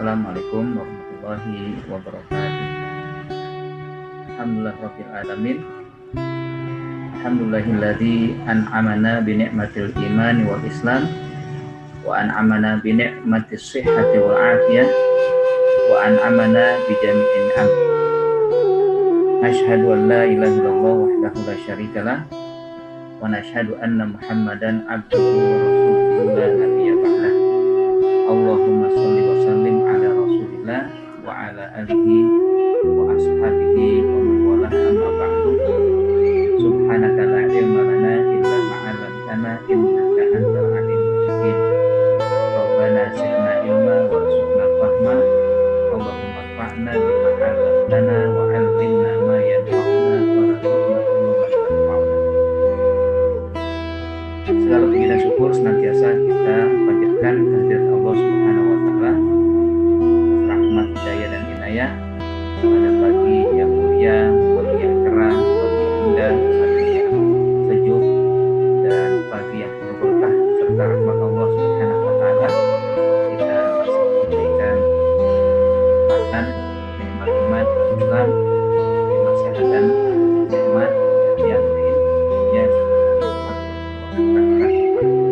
Assalamualaikum warahmatullahi wabarakatuh. Alhamdulillah rabbil alamin. Alhamdulillahilladzi an'amana bi ni'matil iman wal islam wa an'amana bi ni'matis sihhati wal afiyah wa an'amana bi jami'in ni'am. Asyhadu an la ilaha illallah wahdahu la syarikalah wa nashhadu anna Muhammadan abduhu wa rasuluhu la nabiyya ba'dah. Allahumma sholli wa sallim ala Rasulillah wa ala alihi wa ashabihi wa man walah, amma ba'du. Subhanaka la ilma lana illa ma 'allamtana innaka antal alimul hakim. Rabbana zidna ilma warzuqna fahma. Allahumma anfa'na bima 'allamtana wa 'allimna ma yanfa'una warzuqna uluman tanfa'una. Segala puji dan syukur senantiasa kita panjatkan kehadirat Allah Subhanahu wa taala, rahmat, hidayah dan inayah pada pagi yang mulia, pagi yang cerah, pagi yang indah, pagi yang sejuk, dan pagi yang penuh berkah serta rahmat Allah Subhanahu wa taala. Kita masih diberikan nikmat iman Islam, nikmat sehat dan nikmat yang lainnya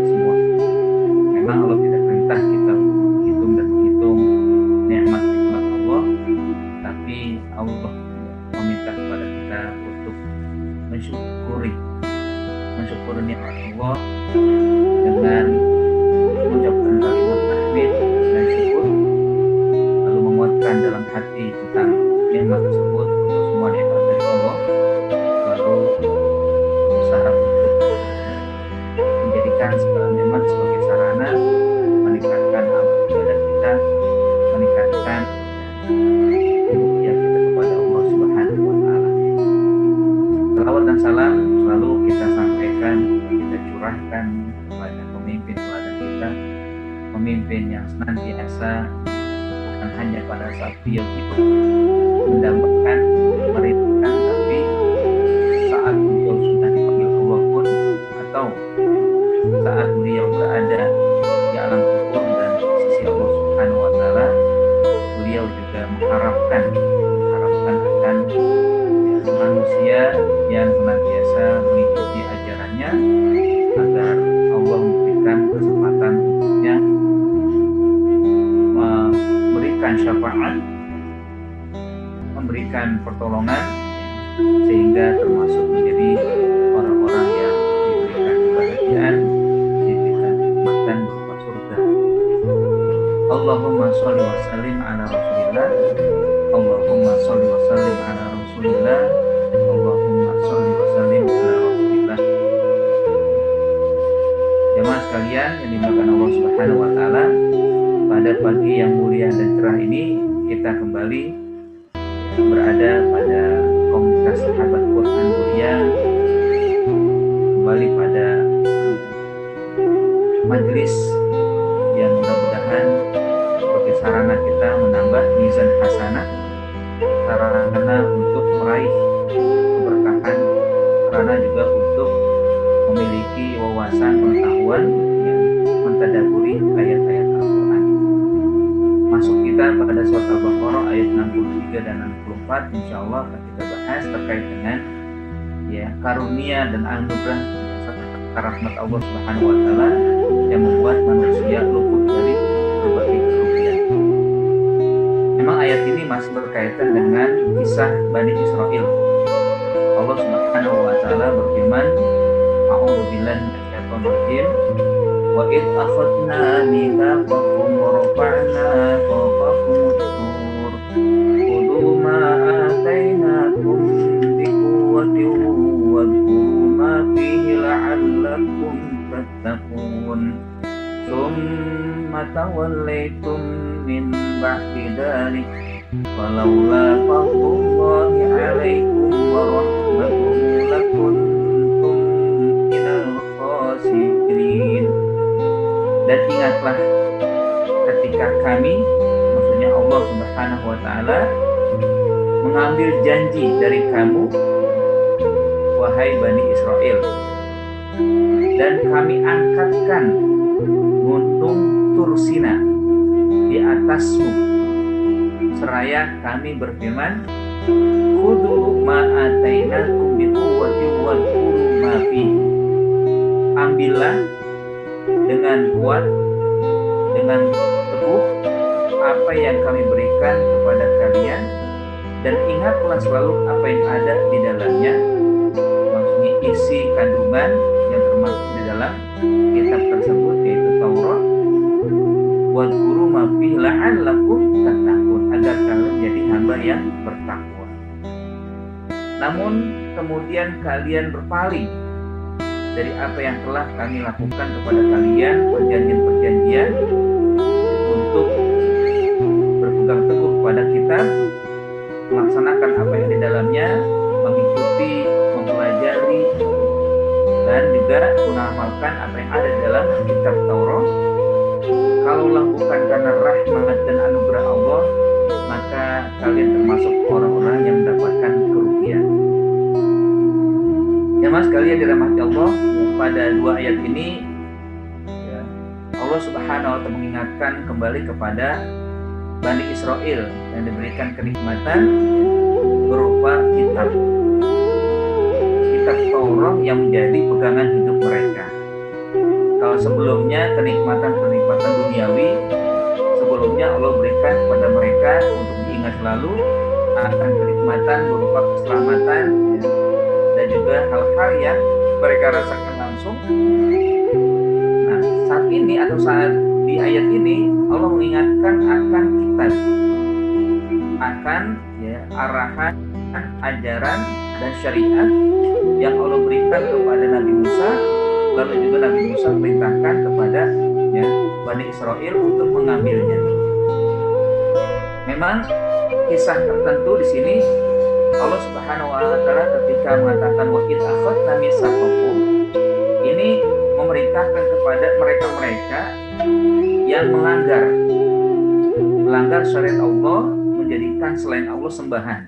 semua. Memang Allah tidak perintah kita untuk menghitung dan menghitung nikmat-nikmat Allah, tapi Allah meminta kepada kita untuk mensyukuri nikmat Allah dengan mengucapkan kalimat tahmid dan syukur, lalu menguatkan dalam hati tentang nikmat tersebut, untuk semua nikmat dari Allah, lalu berusaha untuk menjadikan segala nikmat sebagai sarana meningkatkan amal ibadah kita, meningkatkan rububiyah kita kepada Allah Subhanahu wa taala. Salawat dan salam selalu kita sampaikan, kita curahkan kepada pemimpin teladan kita, pemimpin yang senantiasa bukan hanya pada saat beliau hidup mendambakan, memerintahkan, tapi saat beliau sudah dipanggil Allah pun, atau saat beliau berada di alam kubur dan di sisi Allah Subhanahu wa taala, beliau juga mengharapkan akan manusia yang senantiasa mengikuti ajarannya, agar Allah memberikan kesempatan untuknya memberikan syafaat, memberikan pertolongan, sehingga termasuk menjadi orang-orang yang diberikan kebahagiaan, diberikan kenikmatan berupa surga. Allahumma sholli wa sallim ala Rasulillah. Allahumma sholli wa sallim ala Rasulillah. Allahumma sholli wa sallim ala Rasulillah. Jemaah sekalian yang dimuliakan Allah Subhanahu wa taala, pada pagi yang mulia dan cerah ini kita kembali berada pada komunitas sahabat Quran mulia, kembali pada majelis yang mudah-mudahan sebagai sarana kita menambah mizan hasanah, sarana untuk meraih keberkahan, sarana juga untuk memiliki wawasan pengetahuan yang mentadaburi ayat-ayat Al-Quran. Masuk kita pada surat Al-Baqarah ayat 63 dan 64, insya Allah akan kita bahas terkait dengan karunia dan anugerah serta rahmat Allah Subhanahu wa taala yang membuat manusia luput dari berbagai kerugian. Memang ayat ini masih berkaitan dengan kisah Bani Israel. Allah Subhanahu wa taala berfirman, A'udzubillahi minasyaitonir rajim. Wa id akhadna mitsaqakum wa rafa'na fawqakum at-tur khudhu ma atainakum biquwwatin wadhkuru ma fihi la'allakum tattaqun thumma tawallaytum min ba'di dzalik falawla fadlullahi 'alaikum wa rahmatuhu lakuntum minal khasirin. Dan ingatlah ketika kami, maksudnya Allah Subhanahu wa taala, mengambil janji dari kamu wahai Bani Israel, dan kami angkatkan gunung Tursina di atasmu seraya kami berfirman, khudhu ma atainakum biquwwatin wadhkuru ma fihi. Ambillah dengan kuat, dengan teguh apa yang kami berikan kepada kalian, dan ingatlah selalu apa yang ada di dalamnya, maksudnya isi kandungan yang termasuk di dalam kitab tersebut, yaitu Taurat. Wadhkuru ma fihi la'allakum tattaqun, agar kalian jadi hamba yang bertakwa. Namun kemudian kalian berpaling dari apa yang telah kami lakukan kepada kalian, perjanjian-perjanjian untuk berpegang teguh kepada kitab, melaksanakan apa yang di dalamnya, mengikuti, mempelajari, dan juga mengamalkan apa yang ada di dalam kitab Taurat. Kalaulah bukan karena rahmat dan anugerah Allah, maka kalian termasuk orang-orang yang mendapatkan kerugian. Jemaah sekalian dirahmati Allah, pada dua ayat ini ya, Allah Subhanahu wa Ta'ala mengingatkan kembali kepada Bani Israel yang diberikan kenikmatan berupa kitab Taurat yang menjadi pegangan hidup mereka. Kalau sebelumnya kenikmatan duniawi, sebelumnya Allah berikan kepada mereka untuk diingat selalu akan kenikmatan berupa keselamatan ya, dan juga hal-hal yang mereka rasakan langsung. Nah, saat ini atau saat di ayat ini Allah mengingatkan akan kitab, akan ya, arahan, ajaran dan syariat yang Allah berikan kepada Nabi Musa, lalu juga Nabi Musa perintahkan kepada ya, Bani Israel untuk mengambilnya. Memang kisah tertentu di sini Allah Subhanahu wa Ta'ala ketika mengatakan wa id akhadna mitsaqakum, ini memerintahkan kepada mereka-mereka yang melanggar syariat Allah, menjadikan selain Allah sembahan.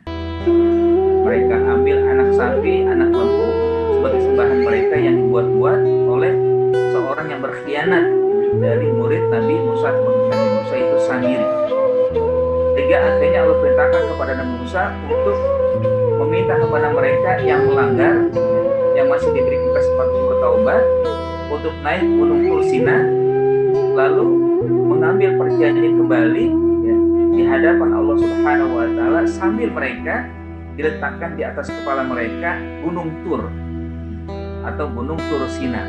Mereka ambil anak sapi, anak lembu sebagai sembahan mereka yang dibuat-buat oleh seorang yang berkhianat dari murid Nabi Musa, Nabi Musa itu Samiri. Sehingga akhirnya Allah perintahkan kepada Nabi Musa untuk meminta kepada mereka yang melanggar, yang masih diberi kesempatan bertaubat, untuk naik gunung Tursina, lalu mengambil perjanjian kembali ya, di hadapan Allah Subhanahu wa Ta'ala, sambil mereka diletakkan di atas kepala mereka gunung Tur atau gunung Tursina.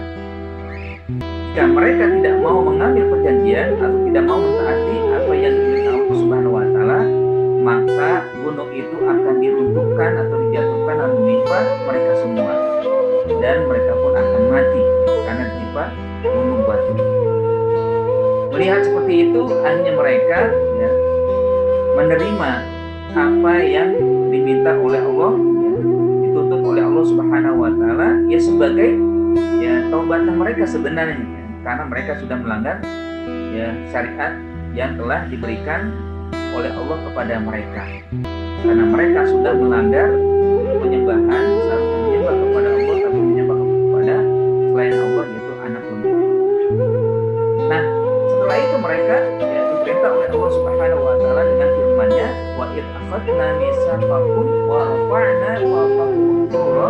Jika mereka tidak mau mengambil perjanjian atau tidak mau mentaati apa yang diperintahkan Allah Subhanahu wa Ta'ala, maka gunung itu akan diruntuhkan atau dijatuhkan dan menimpa mereka semua, dan mereka pun akan mati karena ditimpa gunung batu. Melihat seperti itu, akhirnya mereka ya, menerima apa yang diminta oleh Allah, ya, dituntut oleh Allah Subhanahu wa Ta'ala, ya sebagai ya taubatan mereka sebenarnya, ya, karena mereka sudah melanggar ya syariat yang telah diberikan oleh Allah kepada mereka. Karena mereka sudah melanggar penyembahan, seharusnya menyembah kepada Allah tapi menyembah kepada selain Allah, yaitu anak lembu. Nah, setelah itu mereka ya, diperintah oleh Allah Subhanahu wa Ta'ala dengan firman-Nya, wa id akhadna mitsaqakum wa rafa'na fawqakum at-tura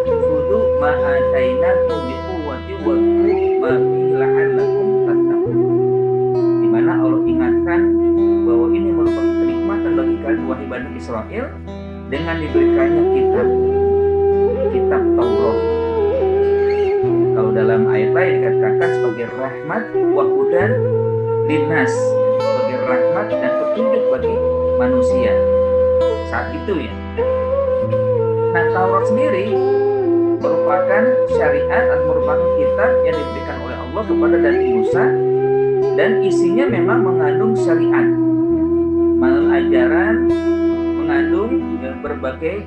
khudhu ma atainakum biquwwatin wadhkuru ma fihi la'allakum tattaqun. Di mana Allah ingatkan bahwa ini merupakan kenikmatan bagi kalian wahai Bani Israel dengan diberikannya kitab Taurat. Kalau dalam ayat lain dikatakan sebagai rahmat wa hudan linnas, sebagai rahmat dan petunjuk bagi manusia saat itu ya. Nah, Taurat sendiri merupakan syariat atau merupakan kitab yang diberikan oleh Allah kepada Nabi Musa, dan isinya memang mengandung syariat, mengandung ajaran, mengandung ya, berbagai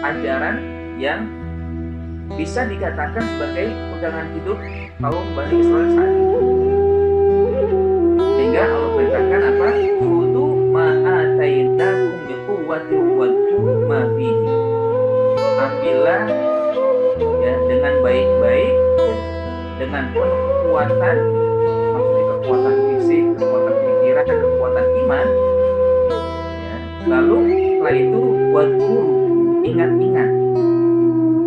ajaran yang bisa dikatakan sebagai pegangan hidup kaum Bani Israel saat itu. Sehingga Allah perintahkan apa? Khudhu ma atainakum biquwwatin wadhkuru ma fihi. Ambillah ya dengan baik-baik, ya, dengan penuh kekuatan, maksudnya kekuatan fisik, kekuatan pikiran, dan kekuatan iman, Lalu setelah itu wadkuru, ingat-ingat.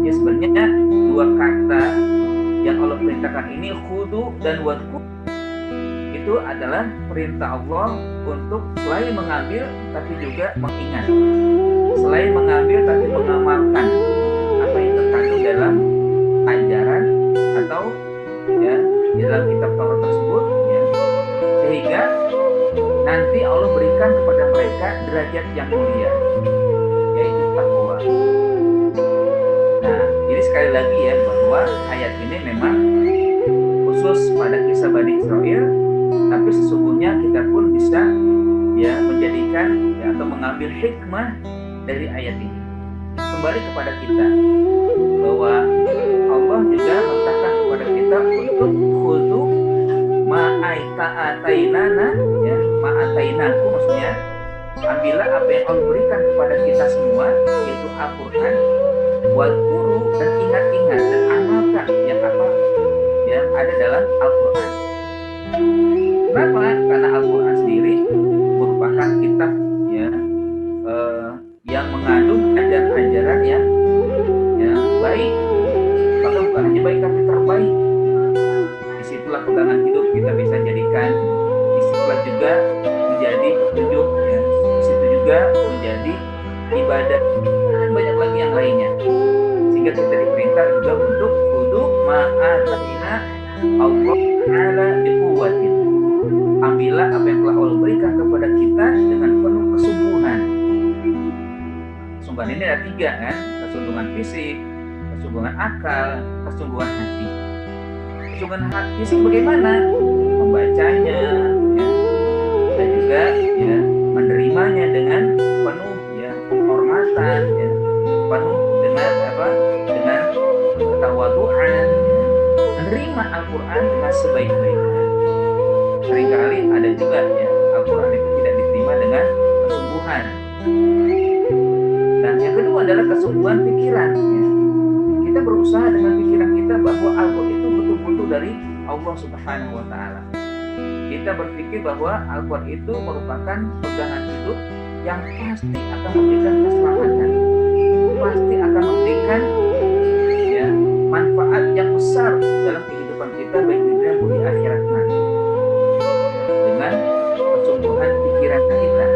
Ya sebenarnya dua kata yang Allah perintahkan ini, khudu dan wadkuru, itu adalah perintah Allah untuk selain mengambil tapi juga mengingat, selain mengambil tapi mengamalkan apa yang terkandung dalam ajaran atau ya di dalam kitab Taurat tersebut, ya, sehingga nanti Allah berikan kepada mereka derajat yang mulia, yaitu takwa. Nah, jadi sekali lagi ya, bahwa ayat ini memang khusus pada kisah Bani Israel, tapi sesungguhnya kita pun bisa ya menjadikan ya, atau mengambil hikmah dari ayat ini. Kembali kepada kita, bahwa Allah juga menetapkan kepada kita untuk khudu ma'atainana, ya, ma'atainaku, maksudnya ambillah apa yang Allah berikan kepada kita semua, yaitu Al-Quran, wadkuru, dan ingat-ingat dan amalkan yang apa yang ada dalam Al-Quran. Kenapa? Karena Al-Quran sendiri merupakan kitab ya yang mengandung ajaran-ajaran yang baik, bahkan bukan hanya baik tapi terbaik. Disitulah pegangan hidup kita bisa jadikan, disitulah juga menjadi petunjuk, ya. Disitu juga menjadi ibadah dan banyak lagi yang lainnya. Sehingga kita diperintah juga untuk kudu ma'atina Allah ta'ala biquwwatin. Ambillah apa yang telah Allah berikan kepada kita dengan penuh kesungguhan. Kesungguhan ini ada 3 kan, kesungguhan fisik, kesungguhan akal, kesungguhan hati. Kesungguhan hati fisik bagaimana? Membacanya, ya, dan juga ya menerimanya dengan penuh ya penghormatan, ya, penuh dengan apa? Dengan ketawaduan, ya, menerima Al-Quran dengan sebaik-baiknya. Seringkali ada juga ya Al-Quran itu tidak diterima dengan kesungguhan. Dan yang kedua adalah kesungguhan pikiran, ya. Kita berusaha dengan pikiran kita bahwa Al-Quran itu betul-betul dari Allah Subhanahu wa Ta'ala. Kita berpikir bahwa Al-Quran itu merupakan pegangan hidup yang pasti akan memberikan keselamatan, pasti akan memberikan ya manfaat yang besar dalam kehidupan kita, baik di dunia maupun di akhirat nanti. Dengan kesungguhan pikiran kita,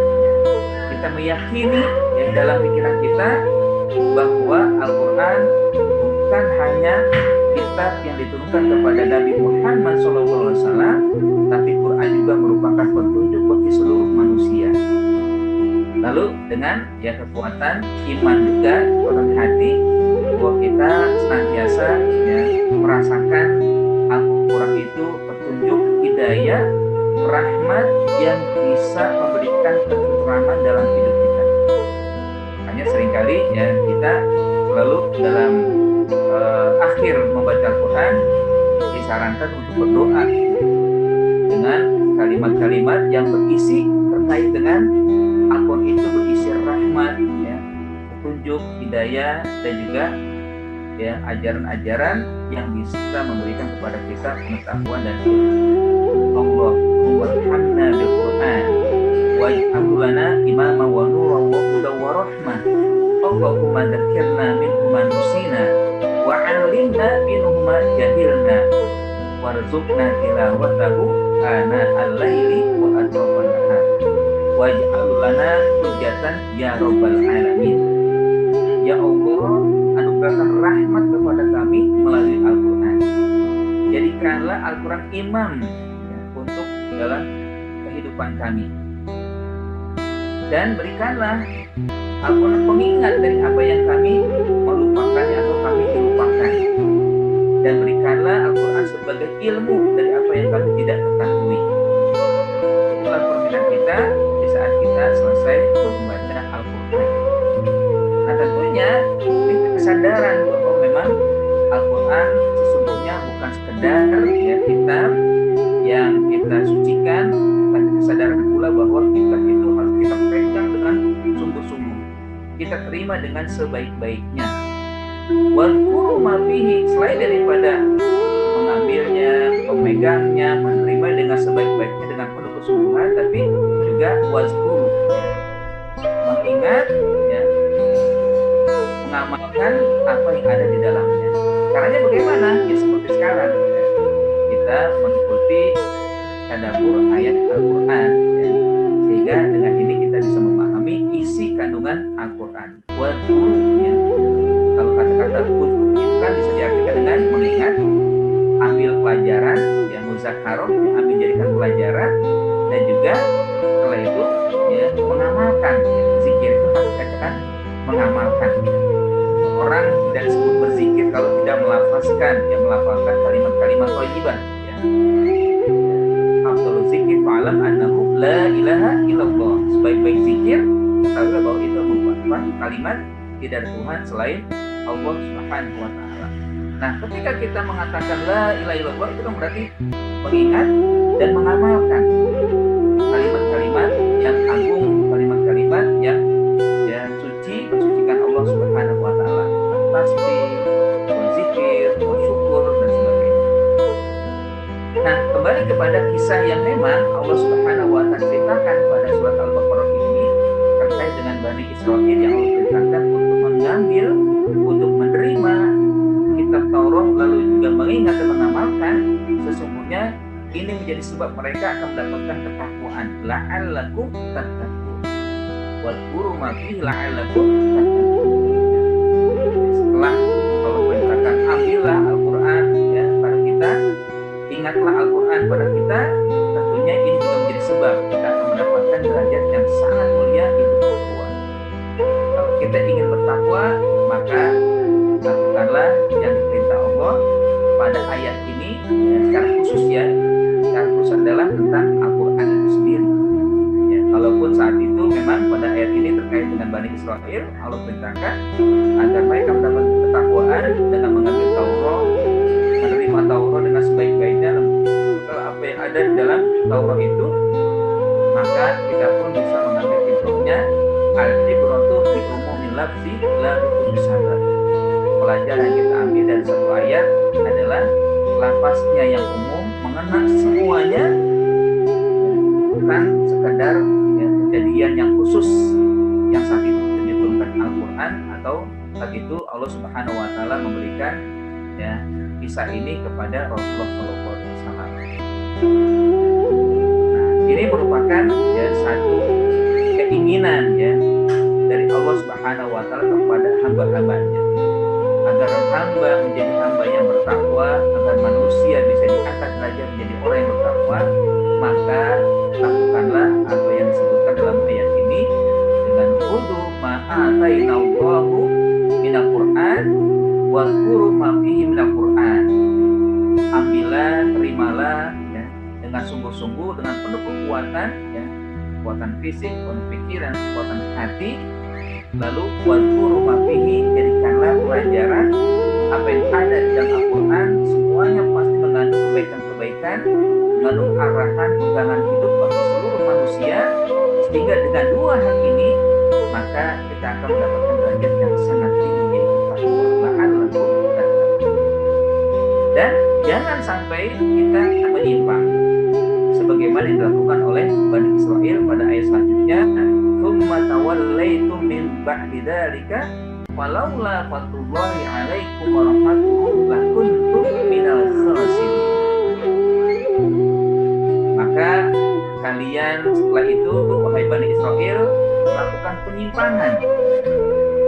kita meyakini yang dalam pikiran kita bahwa Al-Quran bukan hanya kitab yang diturunkan kepada Nabi Muhammad SAW, tapi Quran juga merupakan petunjuk bagi seluruh manusia. Lalu dengan ya kekuatan iman juga, kekuatan hati, bahwa kita senantiasa ya merasakan Al-Quran itu petunjuk, hidayah, rahmat yang bisa memberikan ketentraman dalam hidup kita. Makanya seringkali ya kita selalu dalam akhir membaca Al-Quran disarankan untuk berdoa dengan kalimat-kalimat yang berisi terkait dengan Al-Quran itu berisi rahmat, ya, petunjuk, hidayah, dan juga ya ajaran-ajaran yang bisa memberikan kepada kita pengetahuan dan ilmu. Allahumma arhamna bil Quran waj'alhu lana imama wa nuran wa hudan wa rahmah. Allahumma dzakirna minhu ma nusina wa 'allimna minhu ma jahilna warzuqna tilawatahu ana al-laili wa atrafan nahar waj'al lana hujjatan ya rabbal alamin. Ya Allah, anugerahkan rahmat kepada kami melalui Al-Quran. Jadikanlah Al-Quran imam ya, untuk dalam kehidupan kami. Dan berikanlah Al-Quran pengingat dari apa yang kami melupakannya atau kami dilupakan. Dan berikanlah Al-Quran sebagai ilmu dari apa yang kami tidak ketahui. Itulah permintaan kita di saat kita selesai membaca Al-Quran. Nah tentunya ini kesadaran bahwa memang Al-Quran sesungguhnya bukan sekedar ya kitab yang kita sucikan, tapi kesadaran pula bahwa kitab itu harus kita pegang dengan sungguh-sungguh, kita terima dengan sebaik-baiknya. Wadkuru ma fihi, selain daripada mengambilnya, memegangnya, menerima dengan sebaik-baiknya dengan penuh kesungguhan, tapi juga wazkuru, mengingat, ya, mengamalkan apa yang ada di dalamnya. Caranya bagaimana? Ya seperti sekarang, ya. Kita mengikuti tadabbur ayat Al-Quran, ya. Sehingga dengan ini kita bisa memahami isi kandungan Al-Quran. Ya. Kalau kata-kata uzkur itu kan bisa diartikan dengan mengingat, ambil pelajaran, yang muzakkaroh, ambil jadikan pelajaran, dan juga setelah itu ya mengamalkan. Zikir itu hakikatnya mengamalkan. Orang tidak disebut berzikir kalau tidak melafazkan, melafalkan kalimat-kalimat thayyibah, ya. Afdhalul zikir fa'alam annahu la ilaha illallah. Sebaik-baik zikir, ketahuilah bahwa itu merupakan kalimat tidak ada Tuhan selain Allah Subhanahu wa taala. Nah, ketika kita mengatakan la ilaha illallah, itu kan berarti mengingat dan mengamalkan kalimat-kalimat yang agung, kalimat-kalimat yang suci, mensucikan Allah Subhanahu wa taala. Tasbih, zikir, syukur dan sebagainya. Nah, kembali kepada kisah yang memang Allah Subhanahu wa taala ceritakan pada surat Al-Baqarah ini terkait dengan Bani Israil yang Allah perintahkan untuk mengambil, untuk menerima kitab Taurat, lalu juga mengingat dan mengamalkan. Sesungguhnya ini menjadi sebab mereka akan mendapatkan ketakwaan. La'allakum tattaqun. Wadhkuru ma fihi la'allakum tattaqun. Setelah Allah perintahkan ambillah Al-Quran, ya, pada kita, ingatlah Al-Quran pada kita, tentunya ini juga menjadi sebab kita akan mendapatkan derajat yang sangat mulia, itu takwa. Kalau kita ingin bertakwa, maka lakukanlah yang diperintah Allah pada ayat ini, ya, secara khusus, ya. Secara khusus adalah tentang Al-Quran itu sendiri, ya. Kalaupun saat itu memang pada ayat ini terkait dengan Bani Israil, Allah perintahkan agar mereka mendapatkan ketakwaan dengan mengambil Taurat, menerima Taurat dengan sebaik-baiknya. Kalau apa yang ada di dalam Taurat itu, maka kita pun bisa mengambil ibrahnya. Al-ibratu bi umumil lafzi la bi khususis sabab. Pelajaran yang kita ambil dari satu ayat adalah lafaznya yang umum, mengena semuanya, bukan sekadar, ya, kejadian yang khusus yang saat itu diturunkan Al-Quran, atau saat itu Allah Subhanahu wa taala memberikan, ya, kisah ini kepada Rasulullah SAW. Nah, ini merupakan, ya, satu keinginan, ya, dari Allah Subhanahu wa taala kepada hamba-hambanya, agar hamba menjadi hamba yang bertakwa, agar manusia bisa diangkat derajat menjadi orang yang bertakwa. Maka lakukanlah apa yang disebutkan dalam ayat ini dengan khudhu ma atainallahu minal Qur'an wa dzkuru ma fihi minal Qur'an. Ambillah, terimalah, ya, dengan sungguh-sungguh, dengan penuh kekuatan, ya, kekuatan fisik, kekuatan pikiran, kekuatan hati. Lalu wadhkuru ma fihi, jadikanlah pelajaran apa yang ada di dalam Al-Quran. Semuanya pasti mengandung kebaikan-kebaikan, mengandung arahan, pegangan hidup bagi seluruh manusia. Sehingga dengan dua hal ini, maka kita akan mendapatkan derajat yang sangat tinggi, yaitu takwa. La'allakum tattaqun. Dan jangan sampai kita menyimpang sebagaimana yang dilakukan oleh Bani Israil pada ayat selanjutnya. Tsumma tawallaitum min ba'di dzalika walaula fadlullahi 'alaikum wa rahmatuhu lakuntum minal khasirin. Maka kalian setelah itu, wahai Bani Israil, melakukan penyimpangan.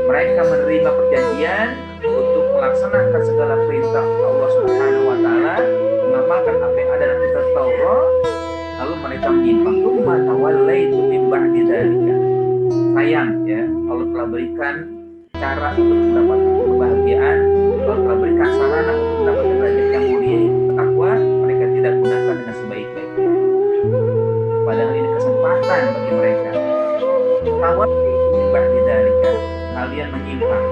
Mereka menerima perjanjian untuk melaksanakan segala perintah Allah Subhanahu wa taala, mengamalkan apa yang ada dalam kitab Taurat, lalu mereka menyimpang. Tsumma tawallaitum min ba'di dzalika. Sayang, ya, Allah telah berikan cara untuk mendapatkan kebahagiaan, Allah telah berikan sarana untuk mendapatkan derajat yang mulia, takwa, mereka tidak gunakan dengan sebaik-baiknya. Padahal ini kesempatan bagi mereka. Tawallaitum min ba'di dzalika, kalian menyimpang.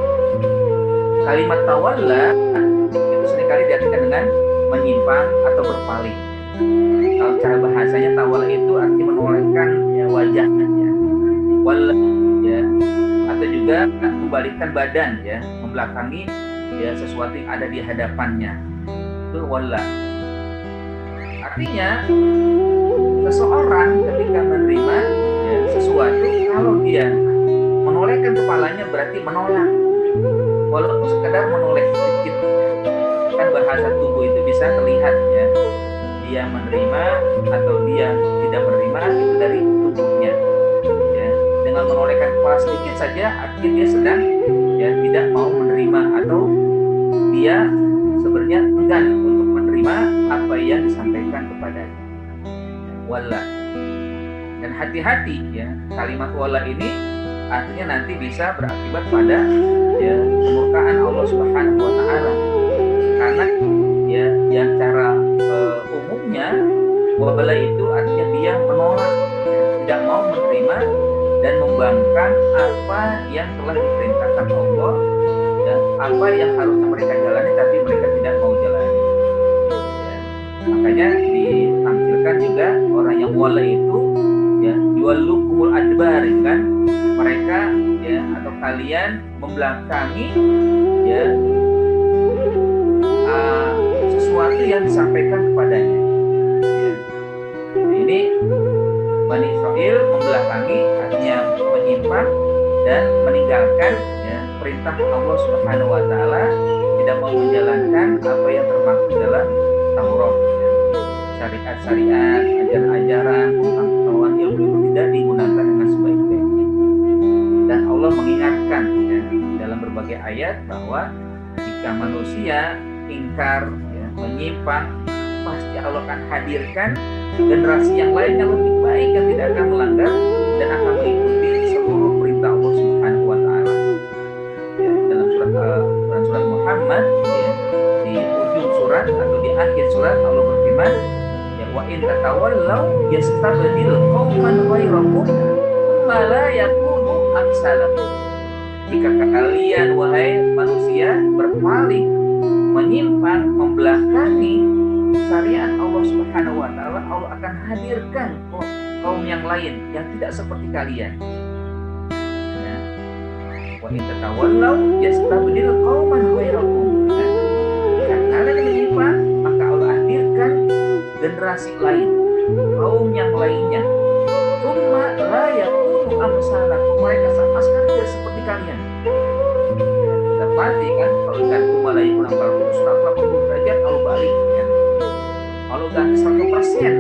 Kalimat tawalla itu seringkali diartikan dengan menyimpang atau berpaling. Kalau cara bahasanya tawalla itu artinya menolehkan, ya, wajahnya, ya. Walla, ya, atau juga membalikkan badan, ya, membelakangi, ya, sesuatu yang ada di hadapannya. Itu walla. Artinya seseorang ketika menerima, ya, sesuatu, kalau dia menolak kepalanya berarti menolak, walaupun sekedar menoleh sedikit. Kan bahasa tubuh itu bisa terlihat ya, dia menerima atau dia tidak menerima itu dari tubuhnya ya. Dengan menolehkan kepala sedikit saja artinya dia sedang ya tidak mau menerima, atau dia sebenarnya enggan untuk menerima apa yang disampaikan kepadanya. Wala. Dan hati-hati ya, kalimat wala ini artinya nanti bisa berakibat pada ya kemurkaan Allah Subhanahu wa taala. Karena ya yang cara umumnya wala itu artinya dia menolak, tidak mau menerima dan membangkang apa yang telah diperintahkan Allah dan apa yang harusnya mereka jalani tapi mereka tidak mau jalani ya. Makanya ditampilkan juga orang yang wala itu ya yuwallukumul adbar kan, mereka ya atau kalian membelakangi ya sesuatu yang disampaikan kepadanya ya. Ini Bani Israel membelakangi artinya menyimpang dan meninggalkan ya perintah Allah Subhanahu wa taala, tidak mau menjalankan apa yang termaktub dalam Taurat ya. Syariat-syariat, ajaran-ajaran, pengetahuan ilmu itu tidak digunakan dengan sebaik-baiknya. Dan Allah mengingatkan ya dalam berbagai ayat bahwa jika manusia ingkar ya, menyimpang, pasti Allah akan hadirkan generasi yang lain yang lebih baik yang tidak akan melanggar dan akan mengikuti seluruh perintah Allah Subhanahu wa taala. Ya, dalam surat Muhammad ya, di ujung surat atau di akhir surat Allah berfirman, ya wa in tatawallaw yastabdil qauman ghairakum tsumma la yakunu amsalakum. Jika kalian wahai manusia berpaling, menyimpang, membelakangi syariat Allah Subhanahu wa taala, Allah akan hadirkan kaum yang lain yang tidak seperti kalian. Ya. Wa in tatawallaw yastabdil qauman ghairakum. Jika kalian menyimpang, maka Allah hadirkan generasi lain, kaum yang lainnya. Tsumma la yakunu amsalakum, mereka sama sekali tidak seperti kalian. Pasti kan kalau ganti mulai kurang baru 180 derajat kalau balik ya. Kalau ganti 100% ya.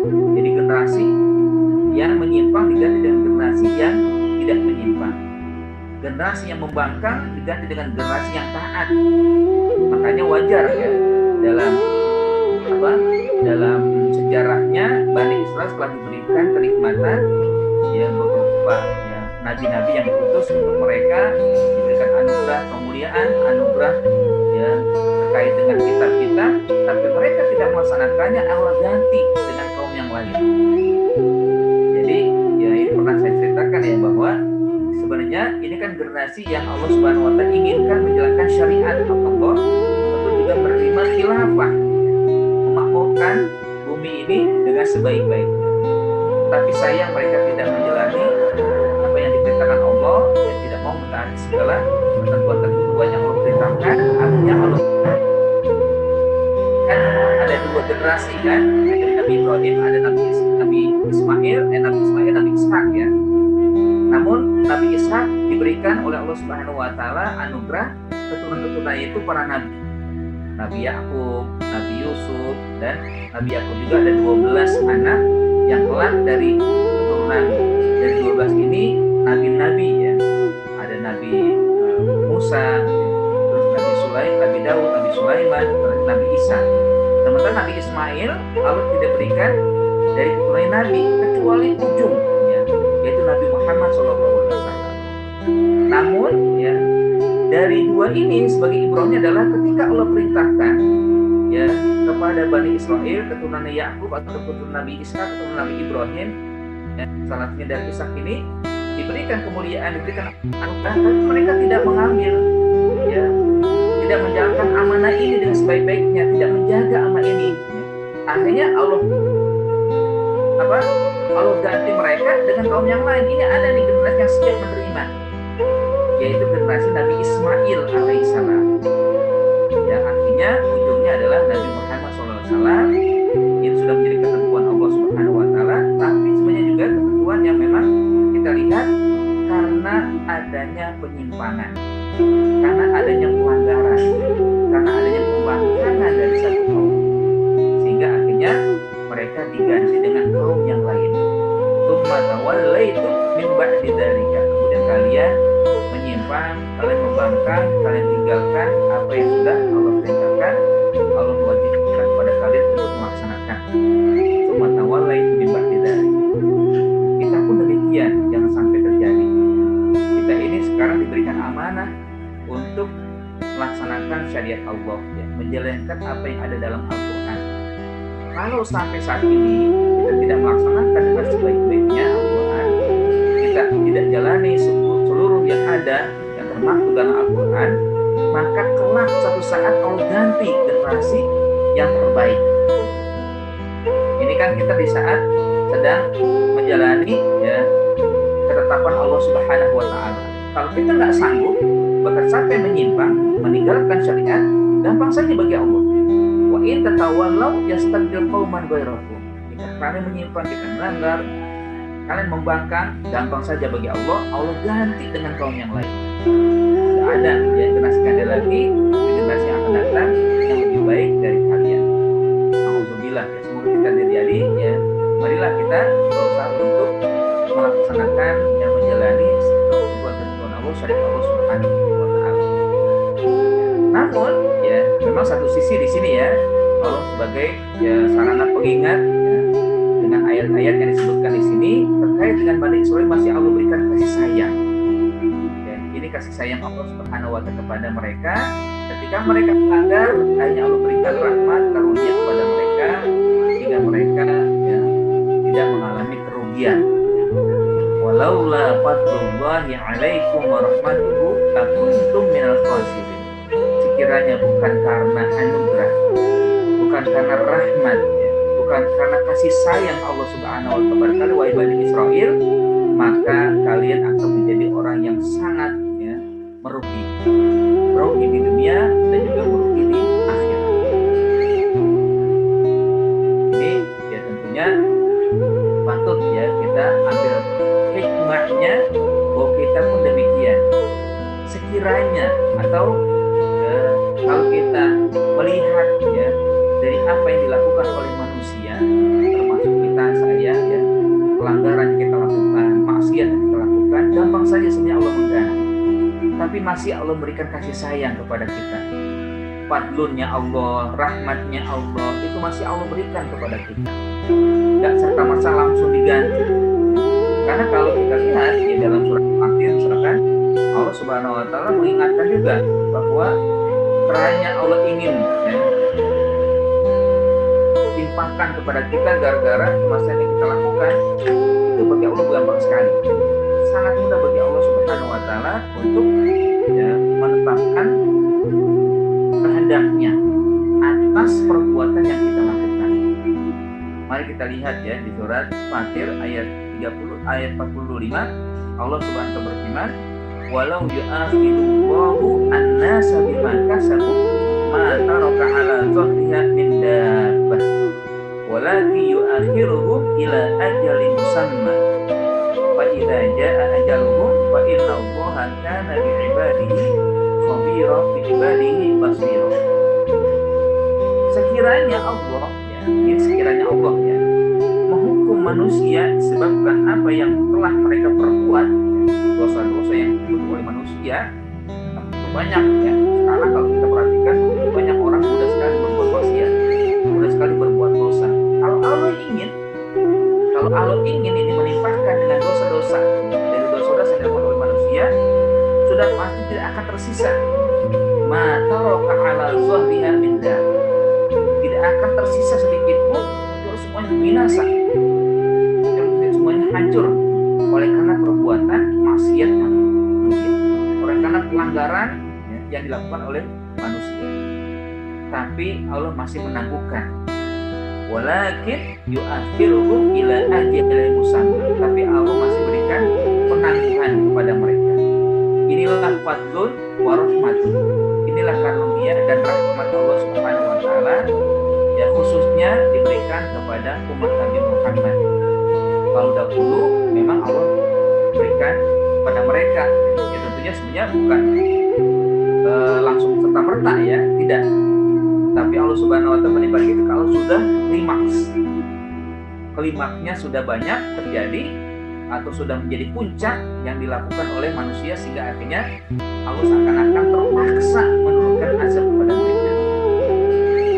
Jadi generasi yang menyimpang diganti dengan generasi yang tidak menyimpang. Generasi yang membangkang diganti dengan generasi yang taat. Makanya wajar ya dalam sejarahnya Bani Israel setelah diberikan kenikmatan ya berupa ya nabi-nabi yang diutus untuk mereka, diberikan anugerah kemuliaan, anugerah ya terkait dengan kitab-kitab, tapi mereka tidak melaksanakannya, Allah ganti dengan kaum yang lain. Jadi ya ini pernah saya ceritakan ya bahwa sebenarnya ini kan generasi yang Allah Subhanahu wa taala inginkan menjalankan syariat Allah, tentu juga menerima khilafah, memakmurkan bumi ini dengan sebaik-baiknya. Tapi sayang mereka tidak menjalani apa yang diperintahkan Allah, dan tidak mau mentaati segala ketentuan-ketentuan yang Allah perintahkan. Artinya Allah kan ada dua generasi kan, dari Nabi Ibrahim ada Nabi Ismail, Nabi Ishak ya. Namun Nabi Ishak diberikan oleh Allah Subhanahu wa taala anugerah keturunan-keturunannya itu para nabi. Nabi Yakub, Nabi Yusuf, dan Nabi Yakub juga ada 12 anak yang kelak dari keturunan dari 12 ini nabi-nabi ya. Ada Nabi Musa, ya. Terus Nabi Sulaiman, Nabi Daud, Nabi Sulaiman, terus Nabi Isa. Sementara Nabi Ismail Allah tidak berikan dari keturunan nabi kecuali ujung ya, yaitu Nabi Muhammad SAW. Namun ya dari dua ini sebagai ibrahnya adalah ketika Allah perintahkan ya kepada Bani Israel keturunan Yakub atau keturunan Nabi Ishak, keturunan Nabi Ibrahim ya, salah satunya dari Ishak ini diberikan kemuliaan, diberikan anugerah, tapi mereka tidak mengambil ya, tidak menjalankan amanah ini dengan sebaik-baiknya, tidak menjaga amanah ini ya. Akhirnya Allah ganti mereka dengan kaum yang lain. Ini ada nih generasi yang siap menerima, yaitu generasi Nabi Ismail alaihissalam ya, artinya ujungnya adalah Nabi Muhammad SAW. Itu sudah menjadi ketentuan Allah Subhanahu wa taala, tapi sebenarnya juga ketentuan yang memang kita lihat karena adanya penyimpangan, karena adanya pelanggaran, karena adanya pembangkangan dari satu kaum, sehingga akhirnya mereka diganti dengan kaum yang lain. Tsumma tawallaitum min ba'di dzalika, kemudian kalian menyimpang, kalian membangkang, kalian tinggalkan apa yang sudah Allah perintahkan, Allah wajibkan kepada kalian untuk melaksanakan. Tsumma tawallaitum min ba'di dzalika. Kita pun demikian, jangan sampai terjadi. Kita ini sekarang diberikan amanah untuk melaksanakan syariat Allah, ya, menjalankan apa yang ada dalam Al-Quran. Kalau sampai saat ini kita tidak melaksanakan dengan sebaik-baiknya Al-Quran, kita tidak jalani seluruh yang ada yang termaktub dalam Al-Quran, maka kelak suatu saat Allah ganti generasi yang terbaik. Ini kan kita di saat sedang menjalani, ya, ketetapan Allah Subhanahu wa Ta'ala. Kalau kita nggak sanggup, bahkan sampai menyimpang, meninggalkan syariat, gampang saja bagi Allah. Wa in tatawallau yastabdil qauman ghairakum. Jika kalian menyimpang, kita melanggar, kalian membangkang, gampang saja bagi Allah, Allah ganti dengan kaum yang lain. Tidak ada ya generasi lagi, generasi yang akan datang yang lebih baik dari kalian. Alhamdulillah, ya, semoga kita terjadi, ya. Marilah kita berusaha untuk melaksanakan yang menjalani ketentuan Allah, syariat Allah Subhanahu wa Ta'ala. Namun, ya, memang satu sisi di sini, ya, Allah sebagai, ya, sarana pengingat, ya, dengan ayat-ayat yang disebutkan di sini terkait dengan Bani Israil masih Allah berikan kasih sayang. Ya, ini kasih sayang Allah Subhanahu wa Ta'ala kepada mereka. Ketika mereka melanggar, hanya Allah berikan rahmat karunia kepada mereka hingga mereka, ya, tidak mengalami kerugian. Walaula fadlullahi 'alaikum wa rahmatuhu lakuntum minal khasirin. Sekiranya bukan karena anugerah, bukan karena rahmat, ya, bukan karena kasih sayang Allah Subhanahu wa Ta'ala kepada wahai Bani Israil, maka kalian akan menjadi orang yang sangat, ya, merugi di dunia dan juga merugi di akhirat. Ini, ya, tentunya patut, ya, kita ambil hikmahnya bahwa kita pun demikian. Sekiranya atau, ya, kalau kita melihat, ya, dari apa yang dilakukan oleh manusia, termasuk kita, saya, ya, pelanggaran yang kita lakukan, maksiat yang kita lakukan, gampang saja sebenarnya Allah mengganti. Tapi masih Allah berikan kasih sayang kepada kita. Fadlunnya Allah, rahmatnya Allah, itu masih Allah berikan kepada kita. Tidak serta-merta langsung diganti. Karena kalau kita lihat, ya, dalam surat Al-Fatihah misalkan, Allah Subhanahu wa Ta'ala mengingatkan juga bahwa kiranya Allah ingin, ya, timpakan kepada kita gara-gara kemaksiatan yang kita lakukan, itu bagi Allah gampang sekali. Sangat mudah bagi Allah Subhanahu wa Ta'ala untuk, ya, menetapkan kehendaknya atas perbuatan yang kita lakukan. Mari kita lihat, ya, di surat Fatir ayat 45, Allah Subhanahu wa Ta'ala berfirman, walau yu'akhidullahu an-nasa bima kasabu ma taraka 'ala dhahriha min dabbah walakin yu'akhiruhum ila ajalin musamma fa idza jaa ajaluhum fa inna Allaha kana bi 'ibadihi khabira bi 'ibadihi basira. Sekiranya Allah, ya, ini sekiranya Allah, ya, menghukum manusia disebabkan apa yang telah mereka perbuat, dosa-dosa yang dibuat oleh manusia, itu banyak, ya. Sekarang kalau kita perhatikan, banyak orang mudah sekali berbuat maksiat, mudah sekali berbuat dosa. Kalau Allah ingin ini menimpahkan dengan dosa-dosa, dari dosa-dosa yang dilakukan oleh manusia, sudah pasti tidak akan tersisa. Ma taraka 'ala dhahriha min dabbah. Tidak akan tersisa sedikit pun, kecuali semuanya binasa, kecuali semuanya hancur oleh karena perbuatan maksiat manusia, oleh karena pelanggaran, ya, yang dilakukan oleh manusia. Tapi Allah masih menangguhkan. Walakin yu'akhiruhum ila ajalin musamma. Tapi Allah masih berikan penangguhan kepada mereka. Inilah fadlun wa rahmatun. Inilah karunia dan rahmat Allah Subhanahu wa Ta'ala, ya, khususnya diberikan kepada umat Nabi Muhammad. Kalau dahulu memang Allah berikan kepada mereka, ya, artinya sebenarnya bukan langsung serta merta ya, tidak. Tapi Allah Subhanahu Wa Taala menimpa itu kalau sudah klimaksnya sudah banyak terjadi atau sudah menjadi puncak yang dilakukan oleh manusia, sehingga akhirnya Allah seakan-akan terpaksa menurunkan azab kepada mereka.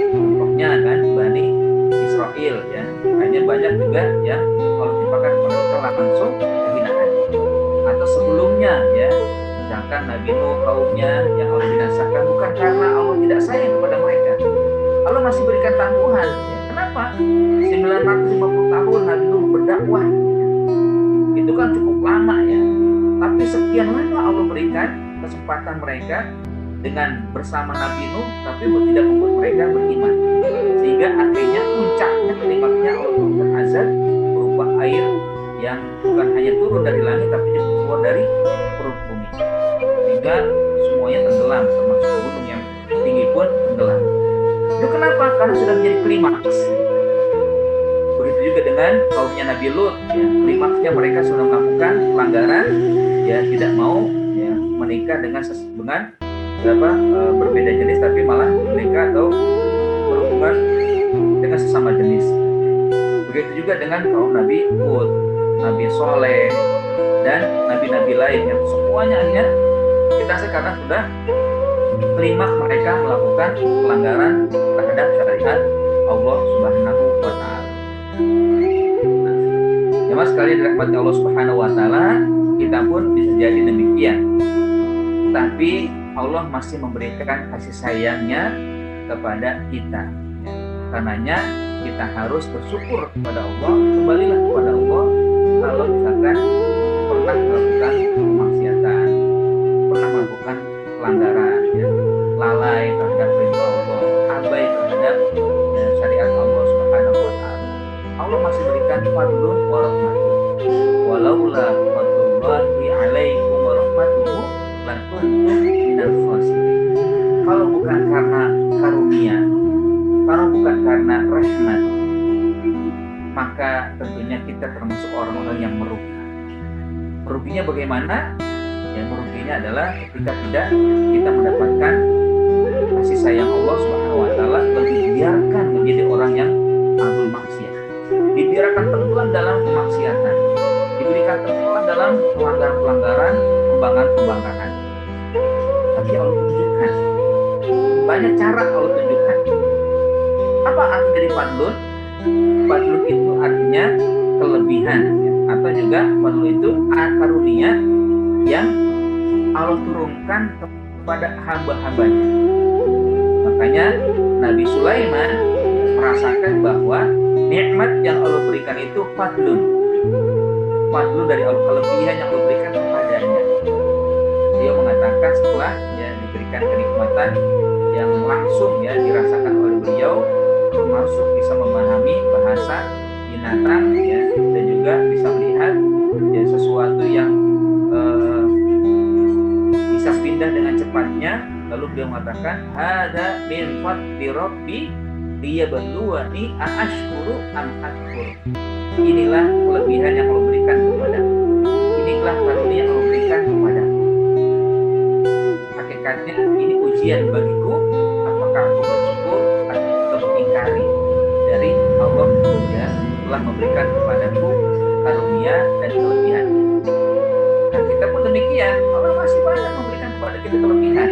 Contohnya kan Bani Israel ya, hanya banyak juga yang kalau timpakan kepada mereka langsung kehinaan. Atau sebelumnya ya, misalkan Nabi Nuh kaumnya yang Allah binasakan bukan karena Allah tidak sayang kepada mereka, Allah masih berikan tangguhan ya. Kenapa? 950 tahun Nabi Nuh berdakwah, itu kan cukup lama ya, tapi sekian lama Allah berikan kesempatan mereka dengan bersama Nabi Nuh, tapi tidak membuat mereka beriman, sehingga akhirnya puncaknya klimaksnya Allah turunkan azab berupa air yang bukan hanya turun dari langit tapi juga keluar dari perut bumi, sehingga semuanya tenggelam, termasuk gunung yang tinggi pun tenggelam. Itu kenapa? Karena sudah menjadi klimaks. Begitu juga dengan kaumnya Nabi Lut ya, klimaksnya mereka sudah melakukan pelanggaran ya, tidak mau ya menikah dengan berbeda jenis, tapi malah menikah atau berhubungan dengan sesama jenis. Begitu juga dengan kaum Nabi Hud, Nabi Soleh, dan nabi-nabi lain yang semuanya akhirnya kita karena sudah klimaks mereka melakukan pelanggaran terhadap syariat Allah Subhanahu Wa Taala. Jemaah sekalian dirahmati Allah Subhanahu Wa Taala, kita pun bisa jadi demikian. Tapi Allah masih memberikan kasih sayangnya kepada kita. Karenanya kita harus bersyukur kepada Allah, kembalilah kepada Allah kalau misalkan pernah melakukan kemaksiatan, pernah melakukan pelanggaran, ya, lalai terhadap perintah Allah, abai terhadap syariat Allah Subhanahu Wa Taala. Allah masih berikan fadlun wa rahmatuh. Walaula fadlullahi alaikum wa rahmatuhu lakuntum minal khasirin. Kalau bukan karena karunia, kalau bukan karena rahmat, maka tentunya kita termasuk orang-orang yang merugi. Meruginya bagaimana? Ya, meruginya adalah ketika tidak kita mendapatkan kasih sayang Allah Subhanahu Wa Taala, lalu dibiarkan menjadi orang yang ahli maksiat, dibiarkan tenggelam dalam kemaksiatan, diberikan tenggelam dalam pelanggaran-pelanggaran, kebanggaan-kebanggaan. Tapi Allah tunjukkan banyak cara, Allah tunjukkan. Apa arti dari fadlun? Fadlun itu artinya kelebihan ya, atau juga fadlun itu karunia yang Allah turunkan kepada hamba-hambanya. Makanya Nabi Sulaiman merasakan bahwa nikmat yang Allah berikan itu fadlun dari Allah, kelebihan yang Allah berikan kepadanya. Dia mengatakan setelah ya diberikan kenikmatan yang langsung ya dirasakan oleh beliau, termasuk bisa memahami bahasa binatang ya, dan juga bisa melihat ya sesuatu yang bisa pindah dengan cepatnya. Lalu beliau mengatakan hada min fadli rabbi liyabluwani aashkuru am akfur. Inilah kelebihan yang Allah berikan kepadaku, inilah karunia yang Allah berikan kepadaku. Hakikatnya ini ujian bagiku, apakah aku bersyukur atau mengingkari dari Allah ya telah memberikan kepadaku karunia dan kelebihan. Nah, kita pun demikian, Allah masih banyak memberikan kepada kita kelebihan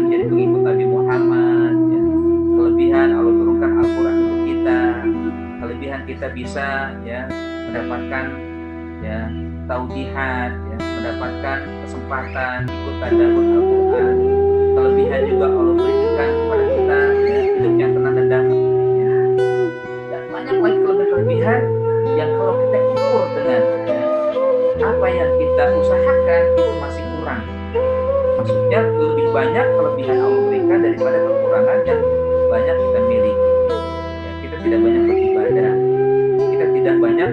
menjadi pengikut Nabi Muhammad ya. Kelebihan Allah turunkan Al-Quran untuk kita, kelebihan kita bisa ya mendapatkan ya taujihad ya, mendapatkan kesempatan ikut tadabbur Al-Quran. Kelebihan juga Allah berikan kepada kita ya, hidup yang tenang dan damai ya. Dan banyak lagi kelebihan yang kalau kita ukur dengan ya, apa yang kita usahakan itu masih kurang. Maksudnya lebih banyak kelebihan Allah berikan daripada kekurangan yang banyak kita miliki ya, kita tidak banyak beribadah, kita tidak banyak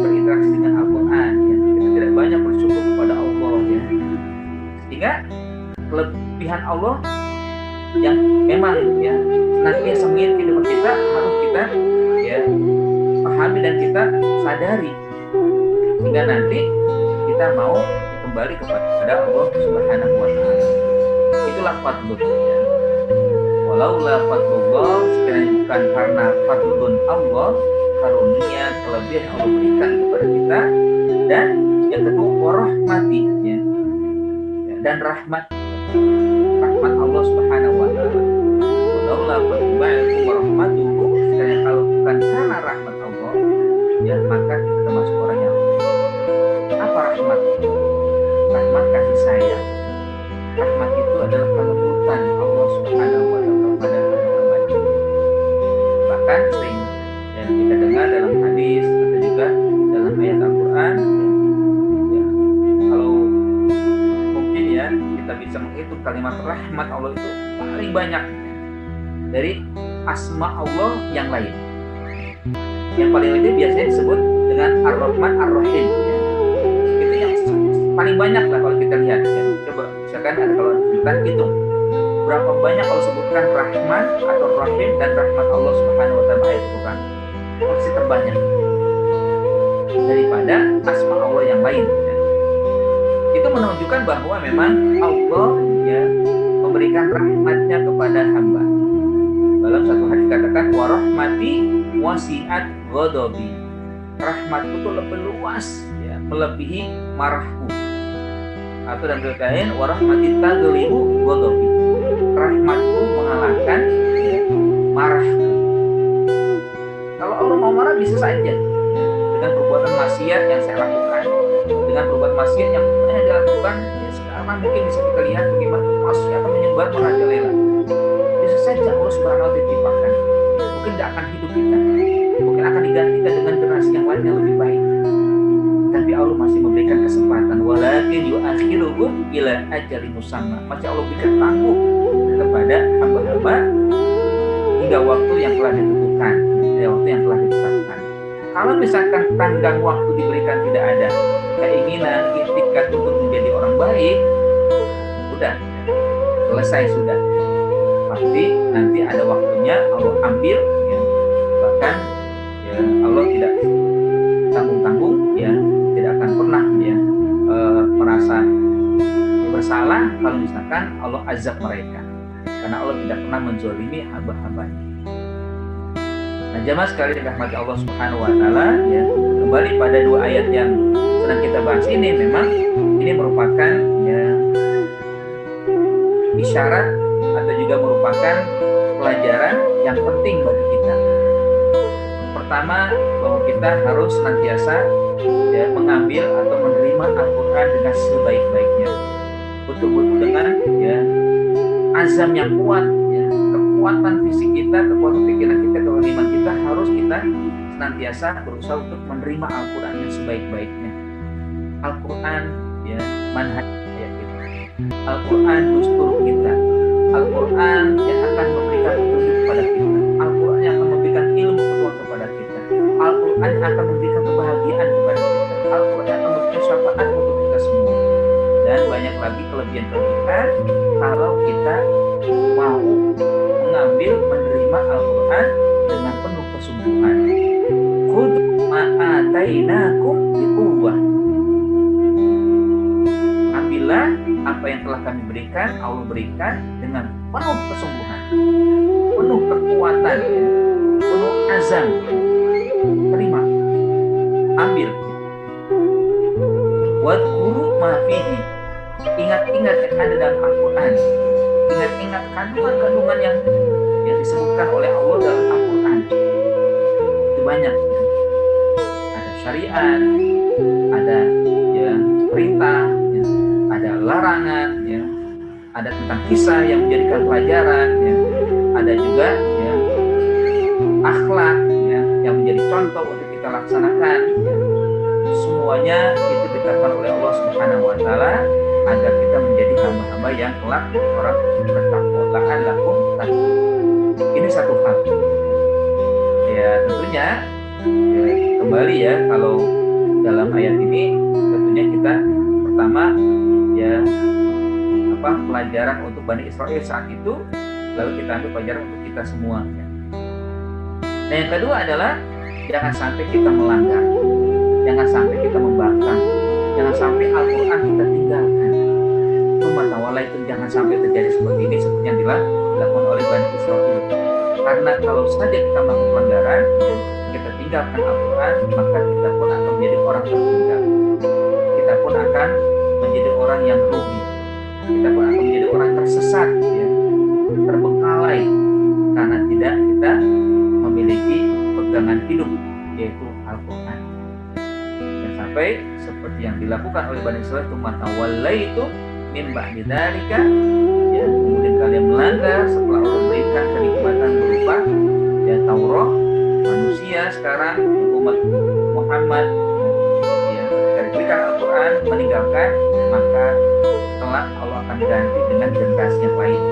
berinteraksi dengan Al-Quran ya, kita tidak banyak bersyukur kepada Allah ya. Sehingga kelebihan Allah yang memang ya senantiasa mengiringi kehidupan kita harus kita ya pahami dan kita sadari, sehingga nanti kita mau kembali kepada Allah Subhanahu wa taala. Itulah fadlun ya. Walaula fadlullah, sekiranya bukan karena fadlun Allah, karunia kelebihan Allah berikan kepada kita, dan yang kedua warahmati ya. Dan rahmat Allah Subhanahu wa taala. Walaula fadlullahi wa rahmatuhu, sekiranya kalau bukan karena rahmat Allah ya, maka kita termasuk orang yang apa rahmat? Rahmat kasih sayang. Rahmat itu adalah kelembutan Allah Subhanahu wa taala pada hamba-hambanya. Bahkan sering yang kita dengar dalam hadis atau juga dalam ayat Al-Qur'an ya, kalau mungkin ya kita bisa menghitung kalimat rahmat Allah itu paling banyak dari asma Allah yang lain. Yang paling banyak biasanya disebut dengan Ar-Rahman Ar-Rahim ya. Itu yang paling banyak lah kalau kita lihat ya. Coba misalkan ada kalau kita hitung berapa banyak kalau sebutkan Rahman atau Rahim dan rahmat Allah Subhanahu wa taala ayat Quran, pasti terbanyak daripada asma Allah yang lain ya. Itu menunjukkan bahwa memang Allah ya memberikan rahmatnya kepada hamba. Dalam satu hadis katakan warahmati wasi'at ghadabi. Rahmatku itu lebih luas ya, melebihi marahku. Atau dalam kata lain warahmati taghlibu ghadabi. Rahmatku mengalahkan ya, marahku. Kalau Allah mau marah bisa saja ya, dengan perbuatan maksiat yang saya lakukan, dengan perbuatan maksiat yang banyak dilakukan ya, sekarang mungkin bisa kita lihat bagaimana maksiat akan menyebar merajalela. Bisa saja Allah Subhanahu wa taala timpakan. Mungkin tidak akan hidup kita, mungkin akan digantikan dengan generasi yang lain yang lebih baik. Tapi Allah masih memberikan kesempatan. Walakin yu'akhiruhum ila ajalin musamma. Masih Allah berikan tangguh kepada hamba-hamba hingga waktu yang telah ditentukan, hingga waktu yang telah ditetapkan. Kalau misalkan tanggang waktu diberikan tidak ada, keinginan, ikhtikat untuk menjadi orang baik, udah selesai sudah. Pasti nanti ada waktunya Allah ambil ya. Bahkan ya, Allah tidak tanggung-tanggung ya, tidak akan pernah ya merasa bersalah kalau misalkan Allah azab mereka, karena Allah tidak pernah menzalimi hamba-hambanya. Nah, jamaah sekalian dirahmati Allah Subhanahu wa taala ya, kembali pada dua ayat yang sedang kita bahas ini, memang ini merupakan ya isyarat atau juga merupakan pelajaran yang penting bagi kita. Pertama, bahwa kita harus senantiasa ya mengambil atau menerima Al-Quran dengan sebaik-baiknya, betul-betul dengan ya azam yang kuat ya, kekuatan fisik kita, kekuatan pikiran kita, kekuatan iman kita, harus kita senantiasa berusaha untuk menerima Al-Quran yang sebaik-baiknya. Al-Quran ya manhaj ya kita, Al-Quran dustur kita, Al-Quran yang akan memberikan petunjuk kepada kita, Al-Quran yang akan memberikan ilmu kepada kita, Al-Quran yang akan memberikan kebahagiaan kepada kita, Al-Quran yang akan memberikan syafaat untuk kita semua, dan banyak lagi kelebihan-kelebihan kalau kita mau mengambil menerima Al-Quran dengan penuh kesungguhan. Khudhu ma'atainakum biquwwah. Ambillah apa yang telah kami berikan, Allah berikan dengan penuh kesungguhan, penuh kekuatan, penuh azam. Terima, ambil. Wadhkuru ma fihi. Ingat-ingat yang ada dalam Al-Quran. Ingat-ingat kandungan-kandungan yang disebutkan oleh Allah dalam Al-Quran. Itu banyak. Ada syariat, ada ya perintah, ya, ada larangan, ya, ada tentang kisah yang menjadikan pelajaran, ya, ada juga ya akhlak ya, yang menjadi contoh untuk kita laksanakan. Ya. Semuanya itu dikatakan oleh Allah Subhanahu wa taala agar kita menjadi hamba-hamba yang kelak orang bertakwa. La'allakum tattaqun. Ini satu hal. Ya tentunya ya, kembali ya, kalau dalam ayat ini tentunya kita pertama ya pelajaran untuk Bani Israel saat itu, lalu kita ambil pelajaran untuk kita semua ya. Nah yang kedua adalah jangan sampai kita melanggar, jangan sampai kita membangkang, jangan sampai Al-Quran kita tinggalkan. Tawalla itu jangan sampai terjadi seperti ini, seperti yang dilakukan oleh Bani Israil. Karena kalau saja kita melakukan pelanggaran, kita tinggalkan Al-Quran, maka kita pun akan menjadi orang tertinggal. Kita pun akan menjadi orang yang rugi. Kita pun akan menjadi orang tersesat, ya, terbengkalai, karena tidak kita memiliki pegangan hidup, yaitu Al-Quran. Dan sampai seperti yang dilakukan oleh Bani Israil, tawalla itu min ba'di dzalika, ya, kemudian kalian melanggar setelah Allah memberikan kenikmatan berupa ya Taurat, manusia sekarang umat Muhammad, ya, diberikan Al-Quran meninggalkan, maka kelak Allah akan ganti dengan generasi yang lain.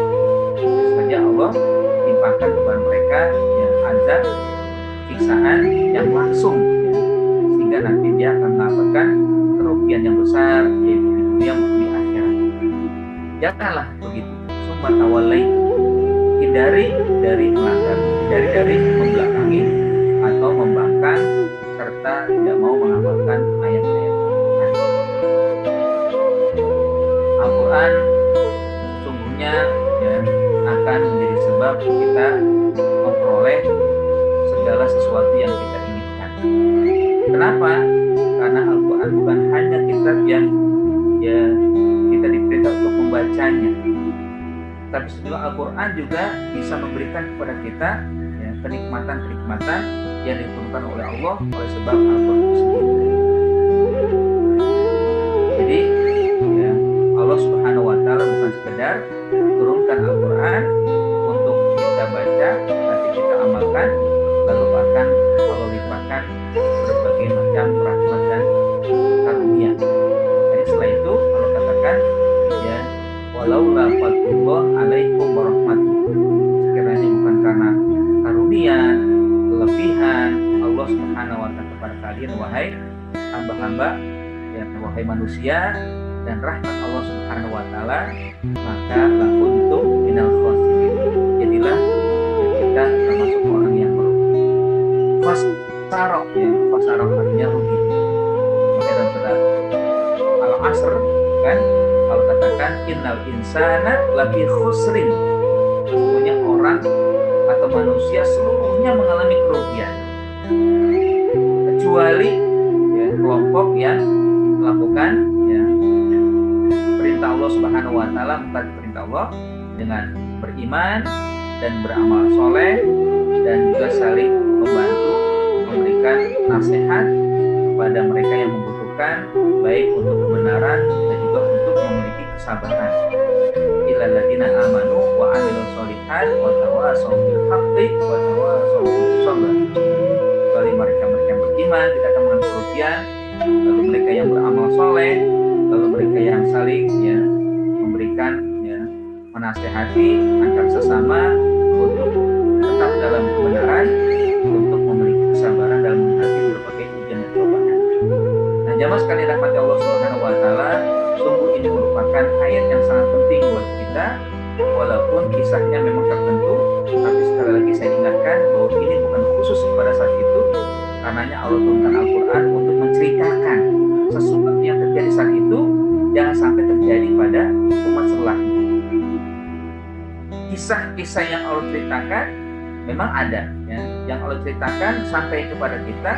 Saja Allah timpakan kepada mereka ya azab, siksaan yang langsung, ya, sehingga nanti dia akan mendapatkan kerugian yang besar, yaitu di dunia maupun di akhirat. Janganlah begitu. Summa tawallaitu, hindari dari melanggar, hindari dari membelakangi atau membangkang serta tidak mau mengamalkan ayat-ayat Al-Quran. Al-Quran sungguhnya ya, akan menjadi sebab kita memperoleh segala sesuatu yang kita inginkan. Kenapa? Karena Al-Quran bukan hanya kitab yang ya kita diperintah untuk membacanya, tapi sebenarnya Al-Quran juga bisa memberikan kepada kita ya, kenikmatan-kenikmatan yang diturunkan oleh Allah oleh sebab Al-Quran itu sendiri. Jadi ya, Allah Subhanahu wa Ta'ala bukan sekedar turunkan Al-Quran untuk kita baca, tapi kita amalkan, lalu akan Allah lipatkan berbagai macam rahmat dan karunia. Jadi setelah itu Allah katakan ya, walaula fadlullah alaikum warahmatuh, sekiranya bukan karena karunia, kelebihan Allah Subhanahu wa Ta'ala kepada kalian wahai hamba-hamba ya, wahai manusia, dan rahmat Allah Subhanahu wa Ta'ala, maka lakuntum minal khosirin, jadilah ya, kita termasuk orang yang merugi. Fasarok ya, fasarok artinya rugi. Makanya dalam surat Al-Asr kan kalau katakan innal insana lafi khusrin, sesungguhnya orang atau manusia seluruhnya mengalami kerugian kecuali ya, kelompok yang melakukan ya, perintah Allah Subhanahu wa Ta'ala, mentaati perintah Allah dengan beriman dan beramal soleh, dan juga saling membantu memberikan nasihat kepada mereka yang membutuhkan, baik untuk kebenaran dan juga untuk memiliki kesabaran. Illal ladzina amanu wa amilus sholihat wa tawashaw bil haqqi wa tawashaw bis sabr. Kecuali mereka-mereka yang beriman tidak akan mengalami kerugian, lalu mereka yang beramal soleh, lalu mereka yang saling ya memberikan ya menasehati antar sesama untuk tetap dalam kebenaran, untuk memiliki kesabaran dalam menghadapi berbagai ujian dan cobaan. Nah, jamaah sekalian rahmat Allah Subhanahu wa Ta'ala, sungguh ini merupakan ayat yang sangat penting buat kita, walaupun kisahnya memang tertentu, tapi sekali lagi saya ingatkan bahwa ini bukan khusus pada saat itu, karenanya Allah turunkan Al-Quran untuk menceritakan sesuatu yang terjadi saat itu jangan sampai terjadi pada umat setelahnya. Kisah-kisah yang Allah ceritakan memang ada ya, yang Allah ceritakan sampai kepada kita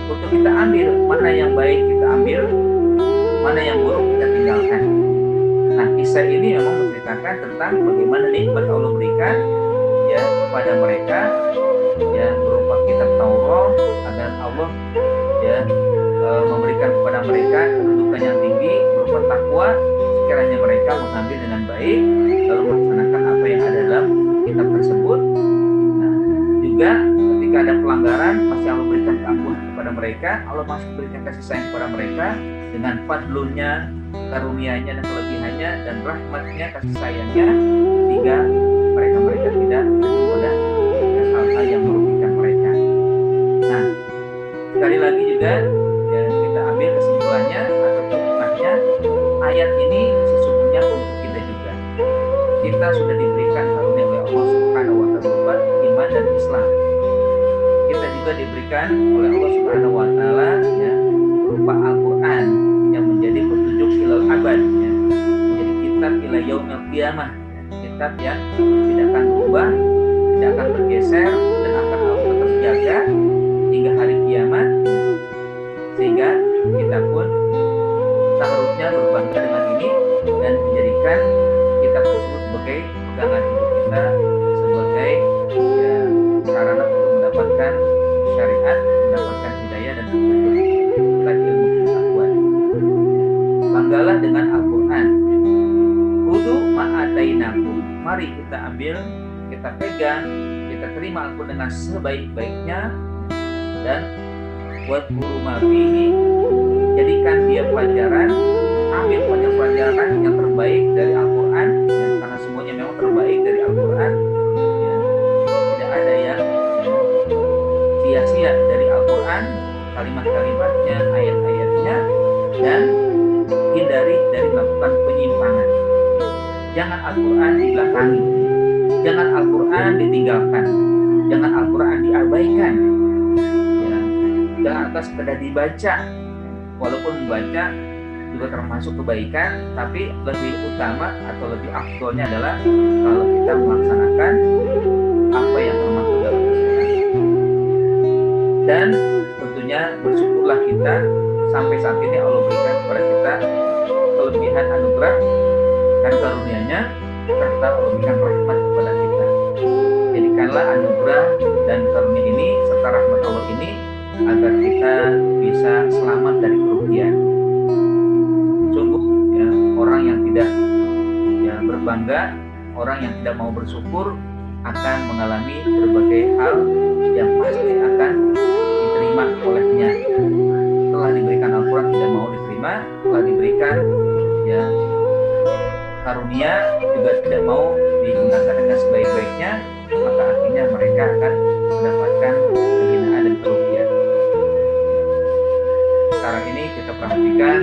untuk kita ambil mana yang baik kita ambil, mana yang buruk kita tinggalkan. Nah, kisah ini memang menceritakan tentang bagaimana nikmat Allah berikan ya kepada mereka ya berupa kitab Taurat, agar Allah ya memberikan kepada mereka kedudukan yang tinggi berupa takwa, sekiranya mereka mengambil dengan baik lalu melaksanakan apa yang ada dalam kitab tersebut. Nah, juga ketika ada pelanggaran masih Allah berikan keampuhan kepada mereka, Allah masih berikan kasih sayang kepada mereka dengan fadlunya, karunia-Nya dan kelebihannya dan rahmatnya, kasih sayangnya, sehingga mereka tidak tergoda dengan hal-hal yang merugikan mereka. Nah, sekali lagi juga ya, kita ambil kesimpulannya atau hikmahnya, ayat ini sesungguhnya untuk kita juga. Kita sudah diberikan karunia oleh Allah Subhanahu wa Ta'ala berupa iman dan Islam. Kita juga diberikan oleh Allah Subhanahu wa Ta'ala ya berupa Al-Quran yang menjadi ila yaumil qiyamah, kitab yang tidak akan berubah, tidak akan bergeser, dan akan tetap terjaga hingga hari kiamat, sehingga kita pun seharusnya berbangga dengan ini dan menjadikan kitab tersebut sebagai pegangan hidup kita, sebagai sarana untuk mendapatkan syariat, mendapatkan hidayah dan mendapatkan ilmu pengetahuan. Banggalah dengan Al-Quran. Khudhu ma'atainakum, mari kita ambil, kita pegang, kita terima Al-Quran dengan sebaik-baiknya, dan wadhkuru ma fihi, jadikan dia pelajaran, ambil pelajaran yang terbaik dari Al-Quran, karena semuanya memang terbaik dari Al-Quran, tidak ada yang sia-sia dari Al-Quran, kalimat-kalimatnya, ayat-ayatnya, dan hindari dari melakukan penyimpangan. Jangan Al-Quran dibelakangi, jangan Al-Quran ditinggalkan, jangan Al-Quran diabaikan, jangan atas sekedar dibaca. Walaupun membaca juga termasuk kebaikan, tapi lebih utama atau lebih afdolnya adalah kalau kita melaksanakan apa yang termasuk dalam Al-Quran. Dan tentunya bersyukurlah kita sampai saat ini Allah berikan kepada kita kelebihan anugerah dan karunia-Nya, serta Allah berikan rahmat kepada kita. Jadikanlah anugerah dan karunia ini serta rahmat Allah ini agar kita bisa selamat dari kerugian. Sungguh orang yang tidak berbangga, orang yang tidak mau bersyukur akan mengalami berbagai hal yang pasti akan diterima olehnya. Telah diberikan Al-Quran tidak mau diterima, telah diberikan karunia juga tidak mau digunakan dengan sebaik-baiknya, maka akhirnya mereka akan mendapatkan kehinaan dan kerugian. Sekarang ini kita perhatikan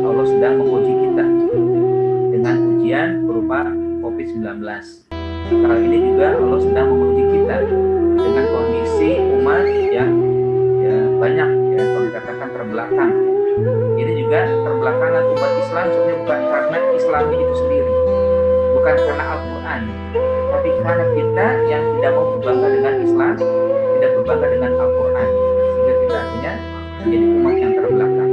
Allah sedang menguji kita dengan ujian berupa COVID-19. Kali ini juga Allah sedang menguji kita dengan kondisi umat yang banyak kalau dikatakan terbelakang. Ini juga terbelakangan umat Islam sebenarnya bukan karena Islamnya itu sendiri, bukan karena Al-Quran, tapi karena kita yang tidak mau berbangga dengan Islam, tidak berbangga dengan Al-Quran, sehingga kita akhirnya menjadi umat yang terbelakang.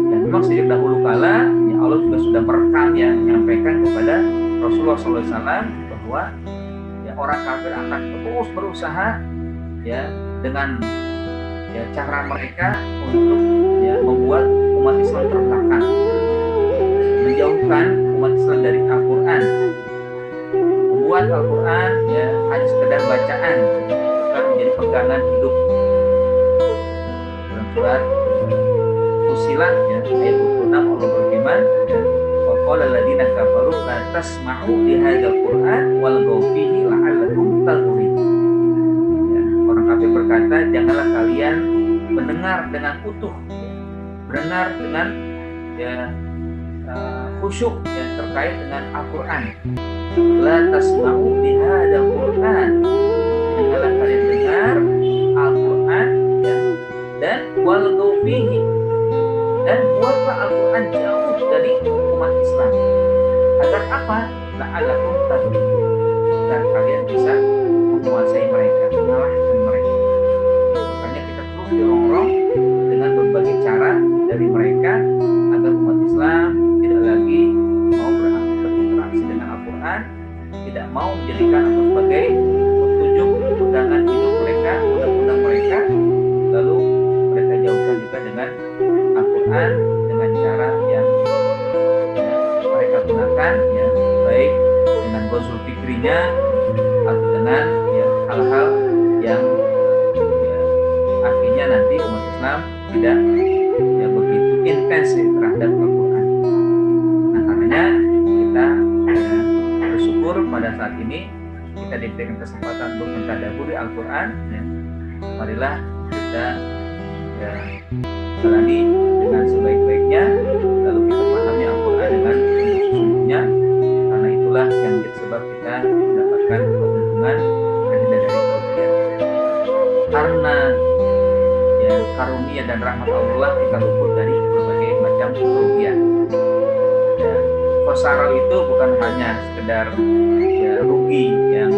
Dan memang sejak dahulu kala Allah juga sudah merekam menyampaikan kepada Rasulullah SAW bahwa orang kafir akan terus berusaha dengan cara mereka untuk membuat umat Islam terbelakang, menjauhkan umat Islam dari Al-Quran, membuat Al-Quran hanya sekedar bacaan, bukan menjadi pegangan hidup. Dalam surat Fussilat ayat 26 Allah berfirman, wa qala alladziina kafaru la tasma'u li hadzal Qur'an walghaw fihi la'allakum taghlibun. Orang kafir berkata, janganlah kalian mendengar dengan utuh, mendengar dengan khusyuk terkait dengan Al-Quran. La tasma'u li hadzal Qur'an, janganlah kalian dengar Al-Quran dan walghaw fihi, dan buatlah Al-Quran jauh dari umat Islam. Agar apa? La'allakum taghlibun, agar kalian bisa menguasai mereka, mengalahkan mereka. Makanya kita terus dirongrong dengan berbagai cara dari mereka agar umat Islam tidak lagi mau berinteraksi dengan Al-Quran, tidak mau menjadikan itu sebagai petunjuk pegangan hidup mereka, undang-undang mereka, lalu mereka jauhkan juga dengan Al-Quran dengan cara yang mereka gunakan, baik dengan ghazul fikrinya atau dengan hal-hal yang akhirnya nanti umat Islam tidak begitu intens terhadap Al-Quran. Nah, karenanya kita bersyukur pada saat ini kita diberikan kesempatan untuk mentadaburi Al-Quran. Marilah kita jalani dengan sebaik-baiknya, lalu kita pahami Al-Quran dengan sesungguhnya, karena itulah yang menjadi sebab kita mendapatkan keuntungan dan tidak dari kerugian. Karena karunia dan rahmat Allah kita luput dari berbagai macam kerugian. khosaro itu bukan hanya sekedar ya, rugi yang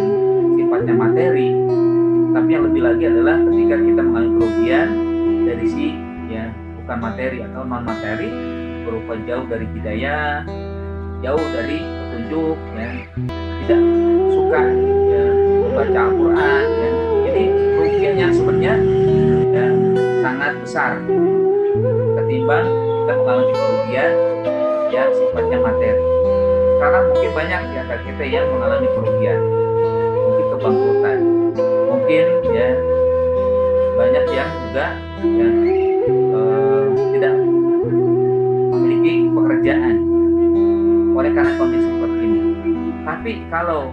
sifatnya materi, tapi yang lebih lagi adalah ketika kita mengalami kerugian dari si ya bukan materi atau non materi, berupa jauh dari hidayah, jauh dari petunjuk, ya, tidak suka ya, membaca Al-Quran, ya. Jadi kerugiannya sebenarnya ya, sangat besar ketimbang kita mengalami kerugian yang sifatnya materi. Sekarang mungkin banyak di antara kita yang mengalami kerugian, mungkin kebangkrutan, mungkin ya banyak yang juga ya, tidak memiliki pekerjaan oleh karena kondisi seperti ini. Tapi kalau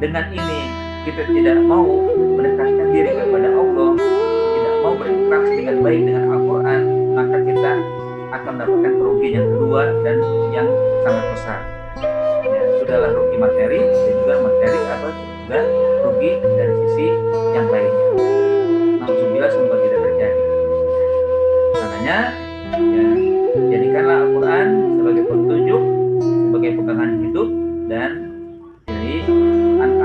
dengan ini kita tidak mau mendekatkan diri kepada Allah, tidak mau berinteraksi dengan baik dengan Al-Quran, maka kita akan mendapatkan kerugian yang kedua dan yang sangat besar. Ya, sudahlah rugi materi, dan juga materi atau juga rugi dari sisi yang lainnya. Alhamdulillah semoga tidak terjadi. Makanya, ya, jadikanlah Al-Quran sebagai petunjuk, sebagai pegangan hidup, dan jadi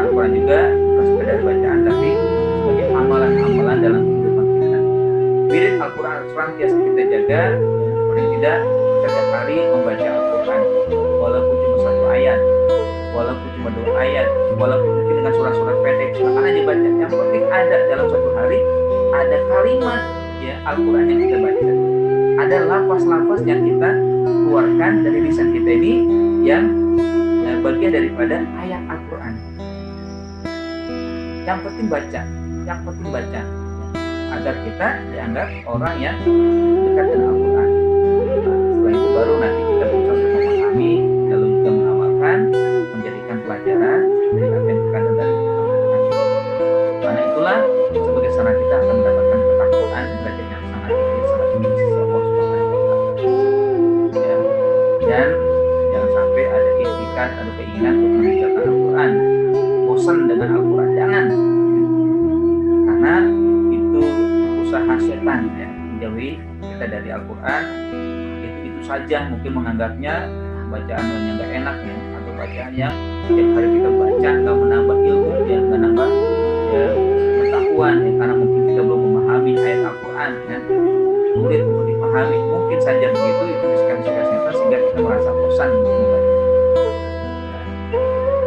Al-Quran juga bukan sekedar bacaan, tapi sebagai amalan-amalan dalam kehidupan kita. Wirid Al-Quran senantiasa kita jaga, ya, paling tidak setiap hari membaca Al-Quran, walaupun cuma 1 ayat, walaupun cuma 2 ayat, walaupun mungkin dengan surat-surat pendek, silakan aja baca. Yang penting ada dalam 1 hari ada kalimat ya Al-Quran yang kita baca, ada lafaz-lafaz yang kita keluarkan dari lisan kita ini yang ya, bagian daripada ayat Al-Quran. Yang penting baca, yang penting baca, agar kita dianggap orang yang dekat dengan Al-Quran. Nah, setelah itu baru nanti kita berusaha untuk memahami, lalu juga mengamalkan, menjadikan pelajaran dari apa yang terkandung dari Al-Quran. Karena itulah sebagai sarana kita akan mendapatkan ketakwaan derajat yang sangat tinggi, sangat tinggi di sisi Allah Subhanahu wa Ta'ala. Ya. Dan jangan sampai ada itikat atau keinginan untuk meninggalkan Al-Quran, bosan dengan Al-Quran, jangan. Karena itu usaha setan ya, menjauhi kita dari Al-Quran. Itu saja mungkin menganggapnya bacaan yang nggak enak ya, atau bacaan yang setiap hari kita baca nggak menambah ilmu ya, nggak nambah ya, pengetahuan ya, karena mungkin kita belum memahami ayat Al-Quran ya, sulit untuk dipahami, mungkin saja begitu. Itu bisikan-bisikan setan sehingga kita merasa bosan untuk membaca. Nah,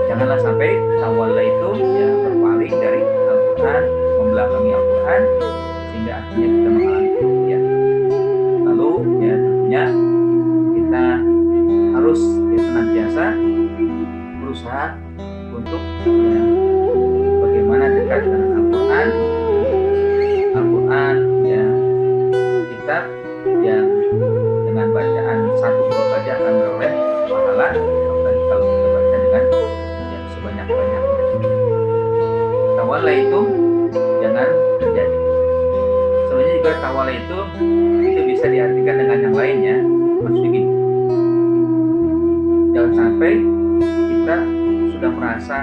janganlah sampai tawalla itu ya berpaling dari Al-Quran, membelakangi Al-Quran, sehingga akhirnya kita mengalami kerugian. Lalu ya tentunya kita harus ya, senantiasa berusaha untuk ya, bagaimana dekat dengan Al-Quran. Al-Quran ya kitab yang dengan bacaan 1 huruf saja akan beroleh pahala, apalagi kalau kita baca dengan ya, sebanyak-banyaknya. Tawalla itu jangan terjadi. Sebenarnya juga tawalla itu bisa diartikan dengan yang lainnya. Maksudnya gini, jangan sampai kita sudah merasa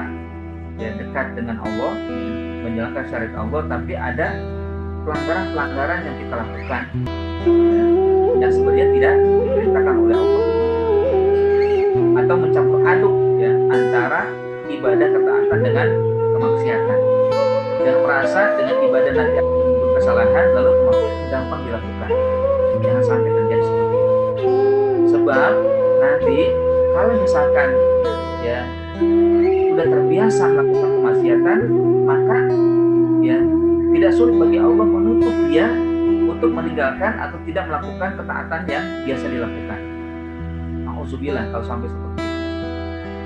ya, dekat dengan Allah, ya, menjalankan syariat Allah, tapi ada pelanggaran-pelanggaran yang kita lakukan ya, yang sebenarnya tidak diperintahkan oleh Allah, atau mencampur aduk ya, antara ibadah ketaatan dengan kemaksiatan, dan merasa dengan ibadah nanti akan menimbulkan kesalahan, lalu kemaksiatan gampang dilakukan. Jangan sampai terjadi seperti itu. Sebab nanti kalau misalkan ya sudah terbiasa melakukan kemaksiatan, maka ya tidak sulit bagi Allah menutup dia untuk meninggalkan atau tidak melakukan ketaatan yang biasa dilakukan. Nauzubillah kalau sampai seperti itu.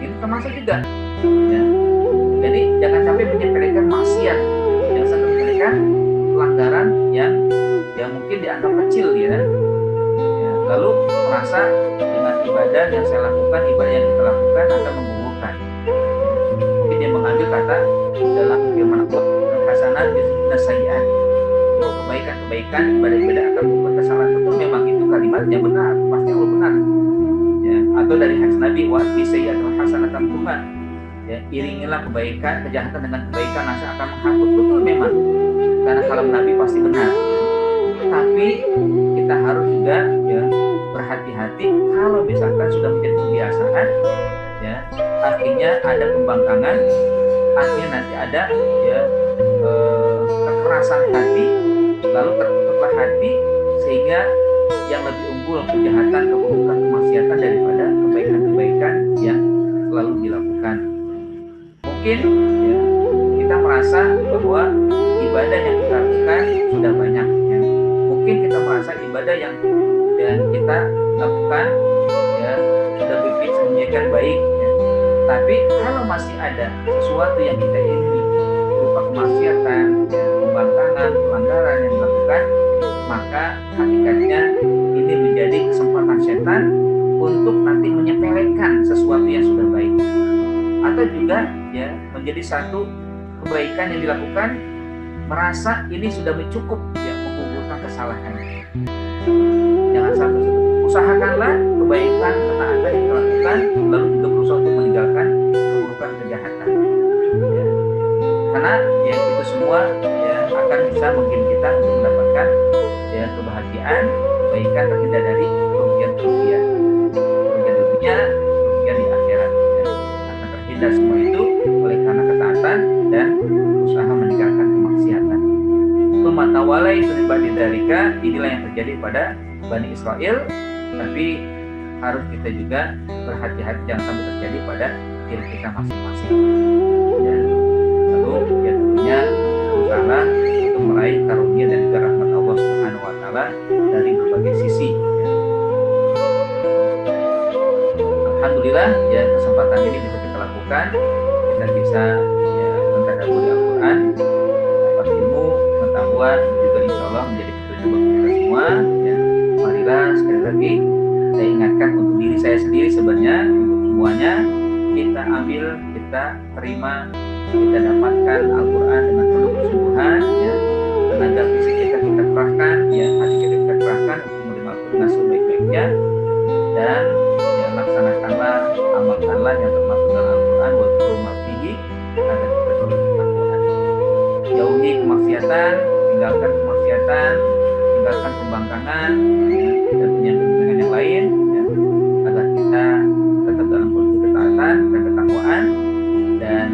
Ini termasuk juga ya. Jadi jangan sampai menyepelekan maksiat, yang sangat menyepelekan pelanggaran yang mungkin dianggap kecil ya. Lalu merasa dengan ibadah yang saya lakukan, ibadah yang kita lakukan akan menggugurkan. Mungkin dia mengambil kata dalam firman Allah, hasanat bisnis sayyi'at, bahwa kebaikan-kebaikan, ibadah-ibadah akan menggugurkan kesalahan. Betul, memang itu kalimatnya benar, pasti Allah benar. Ya, atau dari hadis Nabi, wa bisayyi'at hasanatan Tuhan. Ya, iringilah kebaikan, kejahatan dengan kebaikan, nasa akan menghapus. Betul memang, karena kalau Nabi pasti benar. Tapi kita harus juga ya berhati-hati kalau misalkan sudah menjadi kebiasaan, ya akhirnya ada pembangkangan, akhirnya nanti ada ya kekerasan hati, lalu tertutuplah hati sehingga yang lebih unggul kejahatan, keburukan, kemaksiatan daripada kebaikan-kebaikan yang selalu dilakukan. Mungkin ya, kita merasa bahwa ibadah yang kita lakukan sudah banyak ya. Mungkin kita merasa ibadah yang kita lakukan ya sudah sedemikian baik ya. Tapi kalau masih ada sesuatu yang kita ingini berupa kemaksiatan ya, pembangkangan, pelanggaran yang dilakukan, maka hakikatnya ini menjadi kesempatan setan untuk nanti menyepelekan sesuatu yang sudah baik, atau juga ya menjadi satu kebaikan yang dilakukan merasa ini sudah cukup ya menggugurkan kesalahan. Jangan sampai usahakanlah kebaikan, ketaatan yang dilakukan, lalu juga berusaha untuk meninggalkan keburukan, kejahatan ya. Karena ya itu semua ya akan bisa mungkin kita untuk mendapatkan ya kebahagiaan, kebaikan terhindar dari kerugian dunia, kerugian di akhirat ya. Akan terhindar semua itu oleh karena ketaatan dan usaha meninggalkan kemaksiatan. Pematawalai teribadi dalika, inilah yang terjadi pada Bani Israel, tapi harus kita juga berhati-hati jangan sampai terjadi pada diri kita masing-masing. Dan lalu ya tentunya berusaha untuk meraih karunia dan juga rahmat Allah Subhanahu wa taala dari berbagai sisi. Alhamdulillah ya kesempatan ini bisa kita lakukan, kita bisa ya mentadabburi Al-Qur'an, dapat ilmu, pengetahuan, juga insya Allah menjadi petunjuk bagi kita semua ya. Marilah sekali lagi saya ingatkan untuk diri saya sendiri sebenarnya, untuk semuanya kita ambil, kita terima, kita dapatkan Al-Quran dengan penuh kesungguhan ya. Tenaga fisik kita kerahkan ya, hati kita kerahkan untuk menerima Al-Quran dengan sebaik-baiknya, dan ya laksanakanlah, amalkanlah yang termasuk dalam Al-Quran wa dzkurma fihi agar kita terus ketakwaan. Jauhi kemaksiatan, tinggalkan kemaksiatan, tinggalkan pembangkangan ya, dan penyambungan yang lain ya, agar kita tetap dalam kondisi ketaatan dan ketakwaan. Dan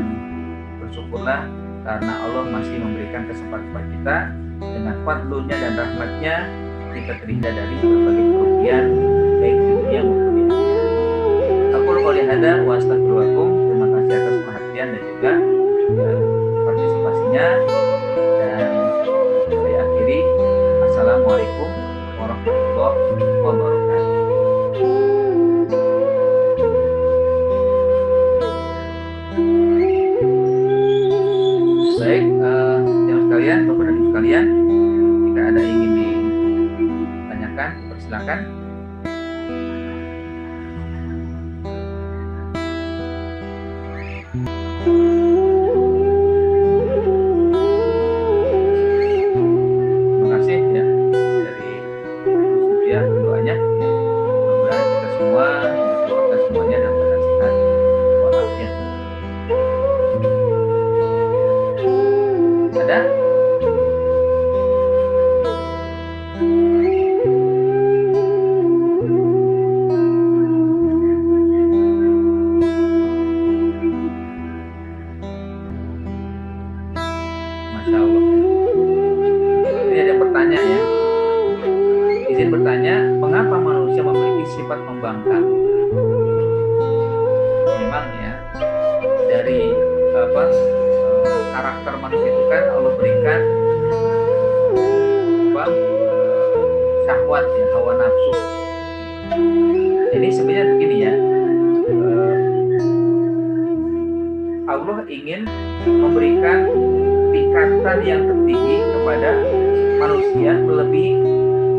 bersyukurlah karena Allah masih memberikan kesempatan kepada kita, dengan fadlunya dan rahmatnya kita terhindar dari berbagai kerugian baik di dunia maupun di akhirat. Aku qouli hada wa astaghfirullakum. Terima kasih atas perhatian dan juga ya, partisipasinya, dan saya akhiri. Assalamualaikum warahmatullahi wabarakatuh. Baik, yang sekalian, Bapak dan Ibu sekalian, jika ada yang ingin ditanyakan, persilakan. Terima kasih ya dari ya doanya. Mudah-mudahan kita semua, keluarga semuanya dalam keadaan sehat walafiat. Ada? Masya Allah. Ini ada pertanyaan ya. Izin bertanya, mengapa manusia memiliki sifat membangkang? Memang ya, dari karakter manusia itu kan Allah berikan syahwat ya, hawa nafsu. Jadi sebenarnya begini ya, Allah ingin memberikan tingkatan yang tertinggi kepada manusia melebihi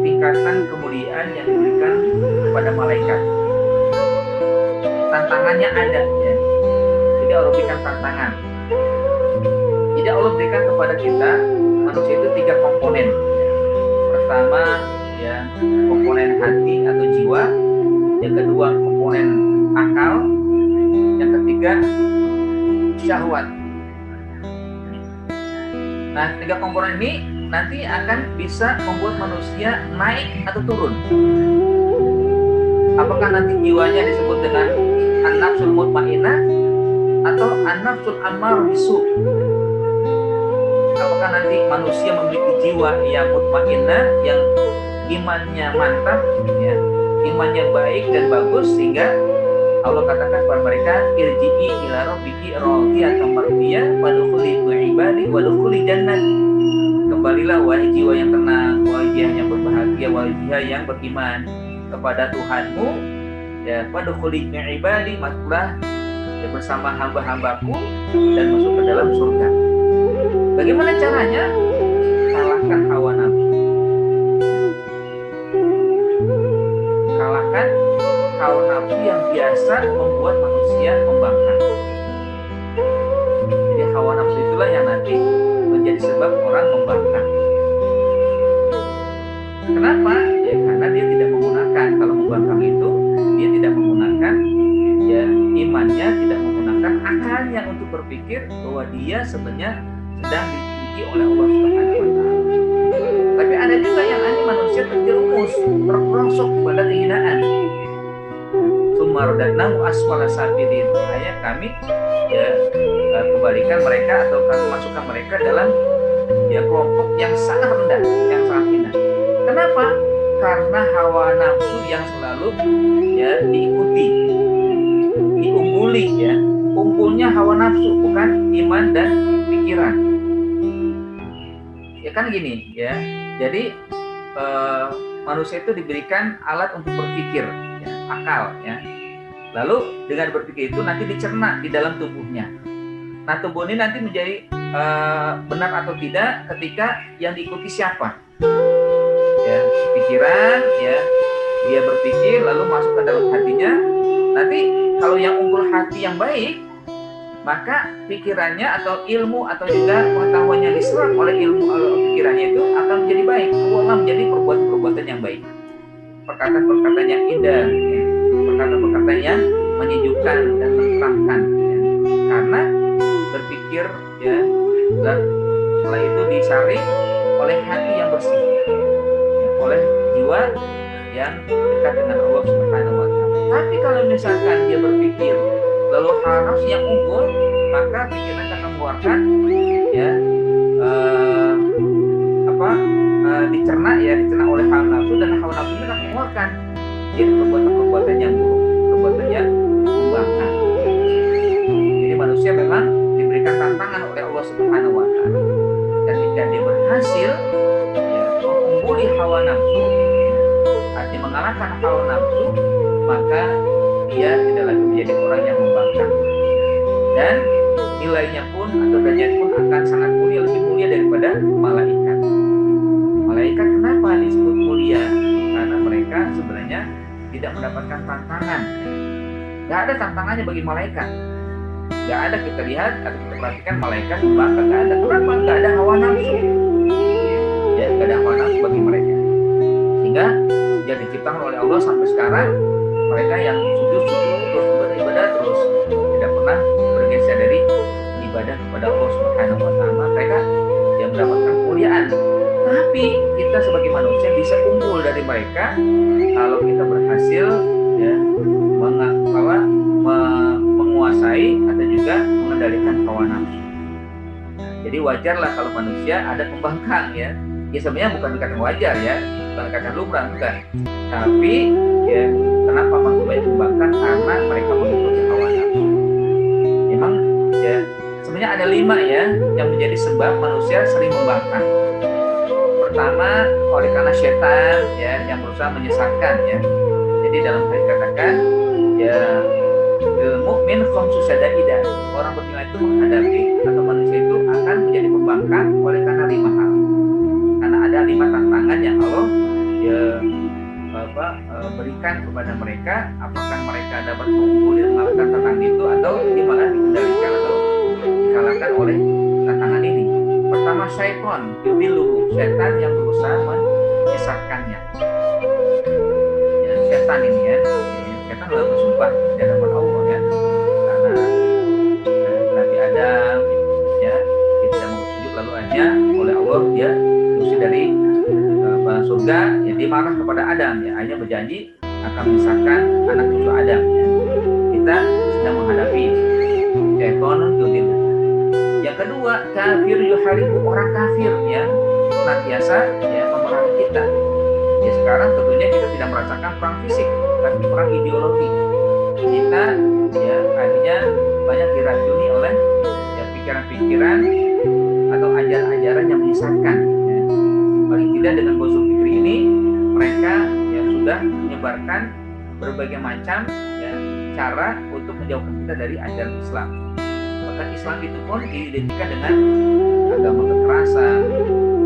tingkatan kemuliaan yang diberikan kepada malaikat. Tantangannya ada ya. Jadi Allah berikan tantangan. Jadi Allah berikan kepada kita manusia itu 3 komponen. Pertama ya komponen hati atau jiwa, yang kedua komponen akal, yang ketiga syahwat. Nah, 3 komponen ini nanti akan bisa membuat manusia naik atau turun. Apakah nanti jiwanya disebut dengan an-nafsul mutmainnah atau an-nafsul ammar bisu? Apakah nanti manusia memiliki jiwa yang mutmainnah, yang imannya mantap, ya, imannya baik dan bagus, sehingga Allah katakan kepada mereka, irji'i ila rabbiki radiyatan mardiyah wadkhuli ibadi wadkhuli jannah. Kembalilah wahai jiwa yang tenang, wahai jiwa yang berbahagia, wahai jiwa yang beriman kepada Tuhanmu, ya, wadkhuli ibadi, masuklah ya bersama hamba-hambaku dan masuk ke dalam surga. Bagaimana caranya? Kalahkan hawa nafsu. Kalahkan hawa nafsu yang biasa membuat manusia membangkang. Jadi hawa nafsu itulah yang nanti menjadi sebab orang membangkang. Kenapa? Ya karena dia tidak menggunakan, kalau membangkang itu dia tidak menggunakan ya imannya, tidak menggunakan akalnya untuk berpikir bahwa dia sebenarnya sedang dididik oleh Allah Subhanahu wa taala. Tapi ada juga yang manusia terjerumus, terperosok pada kehinaan. Sumarodanahu asfala safilin. Ayat kami ya kembalikan mereka atau masukkan mereka dalam ya kelompok yang sangat rendah, yang sangat hina. Kenapa? Karena hawa nafsu yang selalu ya diikuti, diungguli, ya. Unggulnya hawa nafsu bukan iman dan pikiran. Ya kan gini ya. Jadi manusia itu diberikan alat untuk berpikir, ya, akal, ya. Lalu dengan berpikir itu nanti dicerna di dalam tubuhnya. Nah, tubuh ini nanti menjadi benar atau tidak ketika yang diikuti siapa. Ya, pikiran, ya, dia berpikir lalu masuk ke dalam hatinya. Nanti kalau yang unggul hati yang baik, maka pikirannya atau ilmu atau juga pengetahuan yang diserap oleh ilmu atau pikirannya itu akan menjadi baik, akan menjadi perbuatan-perbuatan yang baik, perkataan-perkataan yang indah, ya, perkataan-perkataan yang menyejukkan dan menenangkan, ya. Karena berpikir, ya, dan setelah itu disaring oleh hati yang bersih, ya, oleh jiwa yang dekat dengan Allah Subhanahu wa taala. Tapi kalau misalkan dia berpikir lalu hawa nafsu yang unggul, maka pikiran akan mengeluarkan ya dicerna oleh hawa nafsu, dan hawa nafsu itu akan mengeluarkan jadi perbuatan-perbuatan yang buruk, perbuatan yang membangkang. Jadi manusia memang diberikan tantangan oleh Allah Subhanahu wa taala. Ketika dia berhasil ya, mengungguli hawa nafsu, artinya mengalahkan hawa nafsu, maka dia tidak lagi menjadi orang yang membangkang, dan nilainya pun atau derajatnya pun akan sangat mulia, lebih mulia daripada malaikat. Malaikat kenapa disebut mulia? Karena mereka sebenarnya tidak mendapatkan tantangan. Gak ada tantangannya bagi malaikat. Gak ada, kita lihat atau kita perhatikan malaikat membangkang, gak ada. Kenapa? Gak ada hawa nafsu. Ya, gak ada hawa nafsu bagi mereka. Sehingga sejak diciptakan oleh Allah sampai sekarang, mereka yang sujud terus beribadah terus, tidak pernah bergeser dari ibadah kepada Allah Subhanahu wa taala. Mereka yang mendapatkan kemuliaan. Tapi kita sebagai manusia bisa unggul dari mereka kalau kita berhasil ya menguasai atau juga mengendalikan hawa nafsu. Nah, jadi wajarlah kalau manusia ada pembangkang, ya. Ya sebenarnya bukan dikatakan wajar, ya, bukan dikatakan lumrah, bukan. Tapi ya kenapa manusia membangkang? Karena mereka mengikuti hawa nafsu. Memang ya sebenarnya ada 5 ya yang menjadi sebab manusia sering membangkang. Pertama, oleh karena setan ya yang berusaha menyesatkan, ya. Jadi dalam hadis dikatakan ya mukmin khamsu sadaidah, orang beriman itu menghadapi atau manusia itu akan menjadi pembangkang oleh karena 5 hal. Karena ada 5 tantangan yang Allah ya berikan kepada mereka. Apakah mereka dapat mengungguli mengalahkan tantangan itu, atau malah dikendalikan atau dikalahkan oleh tantangan ini. Pertama, syaitan yudiluhu, setan yang berusaha menyesatkannya. Ya, setan ini ya, setan lalu bersumpah di hadapan Allah, ya, karena Nabi Adam ya dia tidak mau sujud, lalu hanya oleh Allah dia diusir dari surga, ya, dia marah kepada Adam, ya, hanya berjanji akan menyesatkan sekalipun orang kafir yang senantiasa ya memerangi kita. Ya sekarang tentunya kita tidak merasakan perang fisik, tapi perang ideologi. Kita ya akhirnya banyak diracuni oleh ya pikiran-pikiran atau ajaran-ajaran yang menyesatkan. Ya. Paling tidak dengan Gozul Fikri ini mereka yang sudah menyebarkan berbagai macam ya, cara untuk menjauhkan kita dari ajaran Islam. Bahkan Islam itu pun diidentikan dengan agama kekerasan,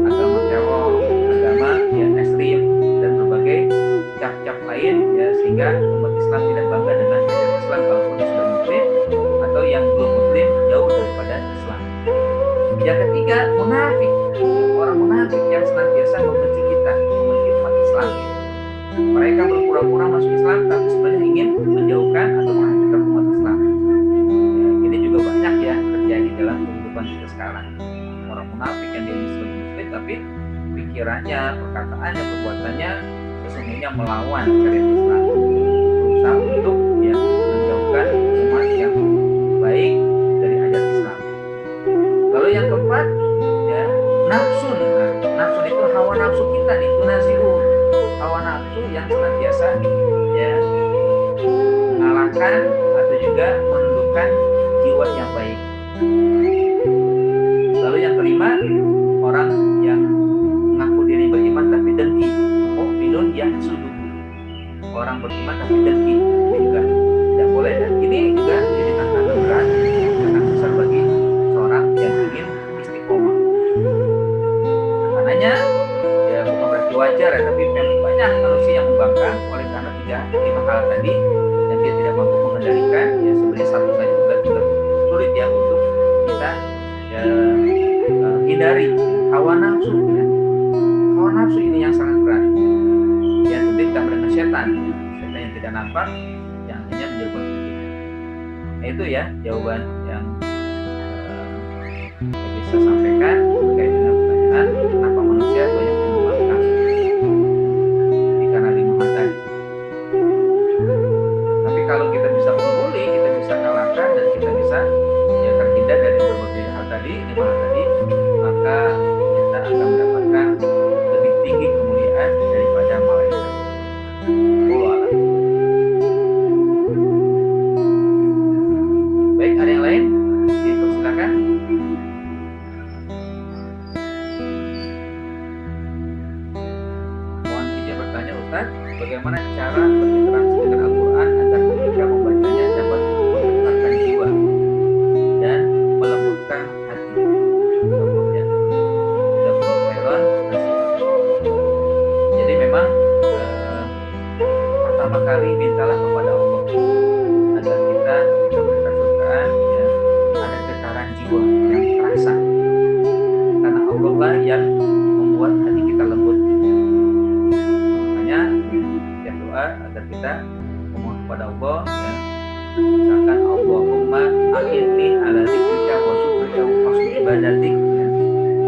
agama teror, agama yang ekstrim dan berbagai cap-cap lain ya, sehingga umat Islam tidak bangga dengan ajaran Islam walaupun sudah muslim atau yang belum muslim jauh daripada Islam. Yang ketiga, munafik. Orang munafik yang senantiasa membenci kita, membenci umat Islam. Mereka berpura-pura masuk Islam tapi sebenarnya ingin menjauhkan atau menghancurkan umat Islam. Ya, ini juga banyak ya terjadi dalam kehidupan kita sekarang. Orang munafik yang dia muslim tapi pikirannya, perkataannya, perbuatannya sesungguhnya melawan syariat Islam, berusaha untuk ya menjauhkan umat yang baik dari ajaran Islam. Lalu yang keempat ya nafsu. Nah, nafsu itu hawa nafsu kita nih, tunasiu, hawa nafsu yang senantiasa ya mengalahkan atau juga menundukkan jiwa yang baik. Lalu yang kelima, orang yang mengaku diri beriman tapi dengki. Mukminun yahsuduhu. Orang beriman tapi dengki. Ini juga tidak boleh, dan ini juga menjadi tantangan berat, tantangan besar bagi seorang yang ingin istiqomah. Karenanya ya bukan berarti wajar ya, tapi memang banyak manusia yang membangkang oleh karena tidak 5 hal tadi dan dia tidak mampu mengendalikan. Ya sebenarnya satu saja juga sulit ya untuk kita ya, hindari hawa nafsu ya. Hawa nafsu ini yang sangat berat yang tentu ditambah dengan setan ya. Setan yang tidak nampak yang hanya menjerumuskan kita. Nah, itu ya jawaban yang saya bisa sampaikan terkait dengan pertanyaan kenapa manusia banyak yang membangkang. Jadi karena 5 hal tadi. Tapi kalau kita bisa ungguli, kita bisa kalahkan dan kita bisa ya terhindar dari berbagai hal tadi, 5 hal tadi, maka kita akan mendapatkan lebih tinggi kemuliaan daripada malaikat. Wallahu a'lam. Baik, ada yang lain? Dipersilakan. Mohon izin bertanya Ustaz, bagaimana cara berinteraksi dengan Al-Quran agar ketika membacanya dapat menggetarkan jiwa dan melembutkan hati? Contohnya jadi memang pertama kali mintalah kepada Allah agar kita ketika berinteraksi Al-Quran ya, ada getaran jiwa yang terasa, karena Allah lah yang membuat hati kita lembut. Makanya ya doa agar kita memohon kepada Allah ya, misalkan Allahumma a'inni ala dzikrika wa syukrika wa husni ibadatik ya.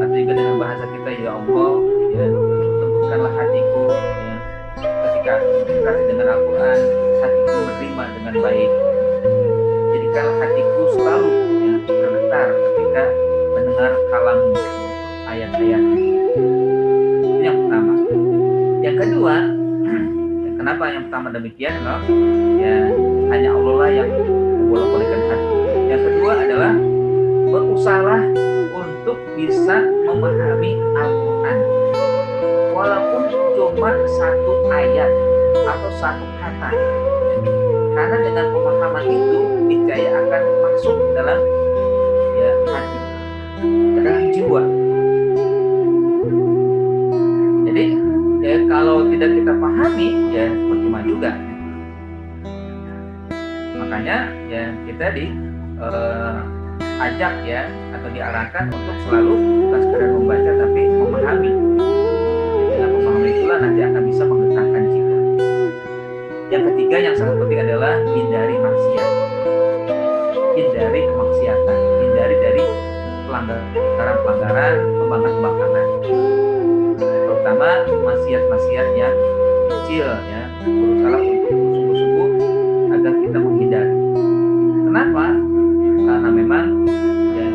Atau juga dengan bahasa kita, ya Allah ya lembutkanlah hatiku ya, ketika berinteraksi dengan Al-Quran, hatiku menerima dengan baik. Jadikanlah hatiku selalu ya bergetar ketika mendengar kalammu, ayat-ayat. Itu yang pertama. Yang kedua, kenapa yang pertama demikian? Ya hanya Allah lah yang membolak-balikkan hati. Yang kedua adalah berusahalah untuk bisa memahami Al-Quran, walaupun cuma satu ayat atau satu kata, karena dengan pemahaman itu niscaya akan masuk dalam ya hati, ke dalam jiwa. Jadi ya kalau tidak kita pahami ya percuma juga. Makanya ya kita diajak ya atau diarahkan untuk selalu bukan sekedar membaca tapi memahami. Dengan pemahaman itulah nanti akan bisa menggetarkan jiwa. Yang ketiga yang sangat penting adalah hindari maksiat, hindari kemaksiatan, hindari dari pelanggaran-pelanggaran, pembangkangan, terutama maksiat-maksiat yang kecil ya. Berusaha untuk sungguh-sungguh agar kita menghindari. Kenapa? Karena memang ya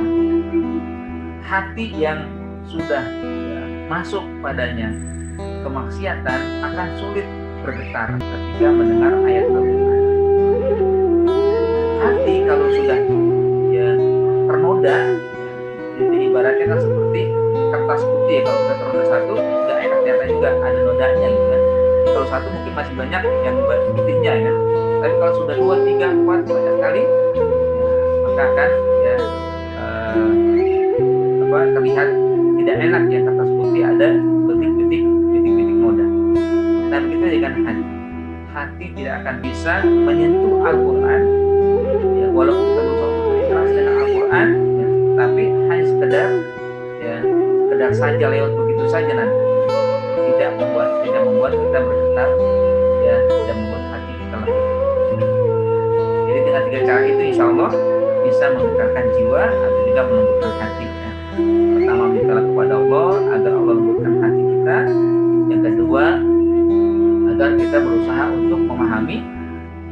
hati hati yang sudah masuk padanya kemaksiatan akan sulit bergetar ketika mendengar ayat Al-Quran. Hati kalau sudah ternoda, jadi ibaratnya kan seperti kertas putih ya, kalau sudah ternoda satu nggak enak ternyata juga ada nodanya gitu kan. Kalau satu mungkin masih banyak yang putihnya ya, tapi kalau sudah 2, 3, 4 banyak sekali, maka akan terlihat tidak enak ya, kertas putih ada titik-titik noda. Dan begitu dengan hati tidak akan bisa menyentuh Al-Quran ya, walaupun kita berusaha untuk berikhlas dengan Al-Quran ya, tapi hanya sekedar saja lewat begitu saja nanti, tidak membuat kita bergetar ya, tidak membuat hati kita lembut. Jadi dengan 3 cara itu insya Allah bisa menggetarkan jiwa atau juga melembutkan hati ya. Pertama, mintalah kepada Allah agar Allah lembutkan hati kita. Yang kedua, agar kita berusaha untuk memahami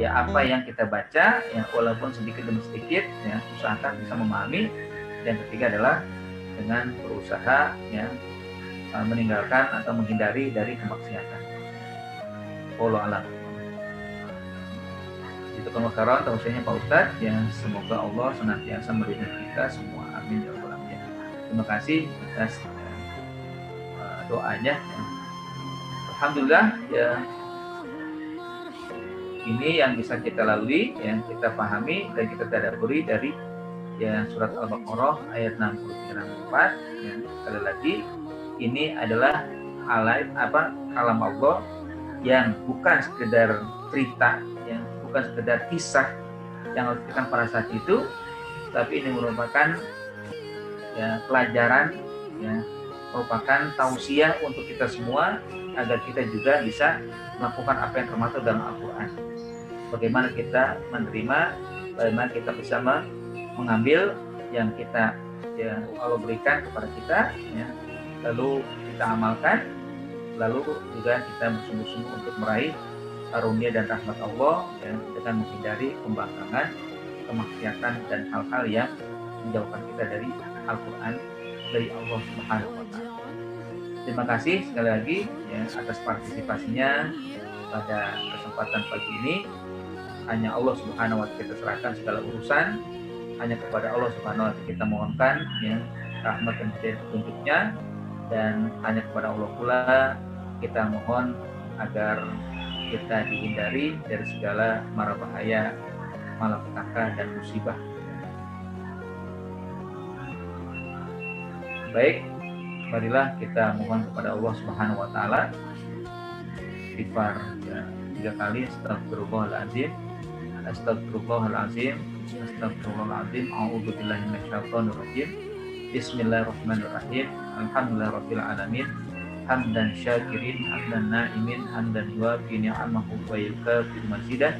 ya apa yang kita baca ya, walaupun sedikit demi sedikit ya, usahakan bisa memahami. Yang ketiga adalah dengan berusaha ya meninggalkan atau menghindari dari kemaksiatan. Wallahu a'lam. Itu kemakaran tausiahnya Pak Ustadz ya, semoga Allah senantiasa melindungi kita semua, amin ya rabbal alamin. Terima kasih atas doanya ya. Alhamdulillah ya, ini yang bisa kita lalui, yang kita pahami dan kita tadabburi dari ya surat Al-Baqarah ayat 63-64 ya. Sekali lagi, ini adalah kalam Allah yang bukan sekedar cerita, yang bukan sekedar kisah yang harus kita pada saat itu, tapi ini merupakan ya pelajaran ya, merupakan tausiah untuk kita semua agar kita juga bisa melakukan apa yang termaktub dalam Al-Quran. Bagaimana kita menerima, bagaimana kita bisa mengambil yang kita ya Allah berikan kepada kita ya, lalu kita amalkan, lalu juga kita bersungguh-sungguh untuk meraih karunia dan rahmat Allah ya, dengan menghindari pembangkangan, kemaksiatan dan hal-hal yang menjauhkan kita dari Al-Quran, dari Allah Subhanahu wa Ta'ala. Terima kasih sekali lagi ya, atas partisipasinya pada kesempatan pagi ini. Hanya Allah Subhanahu wa Ta'ala kita serahkan segala urusan, hanya kepada Allah Subhanahu wa Ta'ala kita mohonkan ya rahmat dan petunjuknya, dan hanya kepada Allah pula kita mohon agar kita dihindari dari segala mara bahaya, malapetaka dan musibah. Baik, marilah kita mohon kepada Allah Subhanahu wa Ta'ala istighfar ya, 3 kali. Astagfirullahaladzim, astagfirullahaladzim, astagfirullahaladzim, a'udzubillahi minasyaitonirrajim, bismillahirrahmanirrahim, alhamdulillahirabbil alamin, hamdan syakirin, hamdan na'imin, hamdan yuafi ni'amahu wa yukafi mazidah,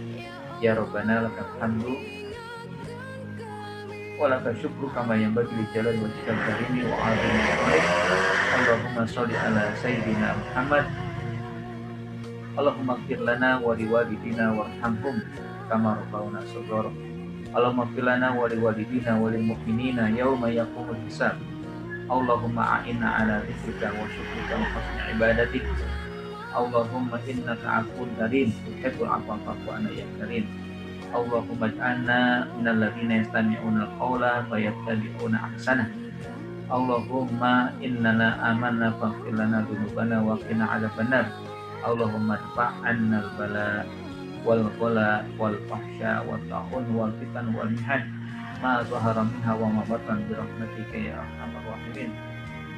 ya rabbana lakal hamdu wa lakal syukru kama yanbaghi li jalali wajhikal karimi wa 'azimi sultanik. Allahumma sholli ala sayyidina Muhammad. Allahumma ighfir lana wa liwalidina warhamhum kama rabbawna shaghira. Allahumma ighfir lana wa liwalidina wa lil mu'minina yauma yaqumul hisab. Allahumma a'inna ala dzikrika wa syukrika wa husni ibadatik. Allahumma innaka 'afuwwun karim tuhibbul 'afwa fa'fu 'anna ya karim. Allahumma ij'alna minal ladzina yastami'una al-qawla fayattabi'una ahsanah. Allahumma innana amanna faghfir lana dzunubana wa qina 'adzabannar. Allahumma dfa' 'anna al-bala wal ghala wal fahsya wat ta'un wal fitan wal mihan ma zahara minha wa ma batan bi rahmatika ya arhamar rahimin.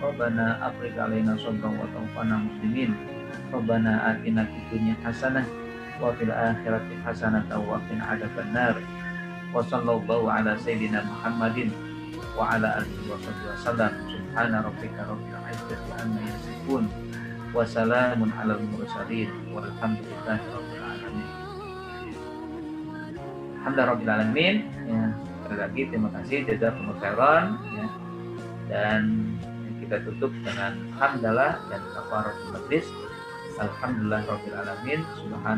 Rabbana afrigh 'alaina sabran wa tawaffana muslimin. Rabbana atina fid dunya hasanah wa fil akhirati hasanah wa qina adzabannar. Wa sallallahu ala sayyidina Muhammadin wa ala alihi wa sahbihi wasallam. Subhana rabbika rabbil izzati amma yasifun wa salamun alal mursalin walhamdulillahi rabbil alamin. Alhamdulillahirabbil alamin ya. Sekali lagi terima kasih jazakumullahu khairan ya. Dan kita tutup dengan hamdalah dan kafaratul majlis. Alhamdulillahirabbil alamin. Subhan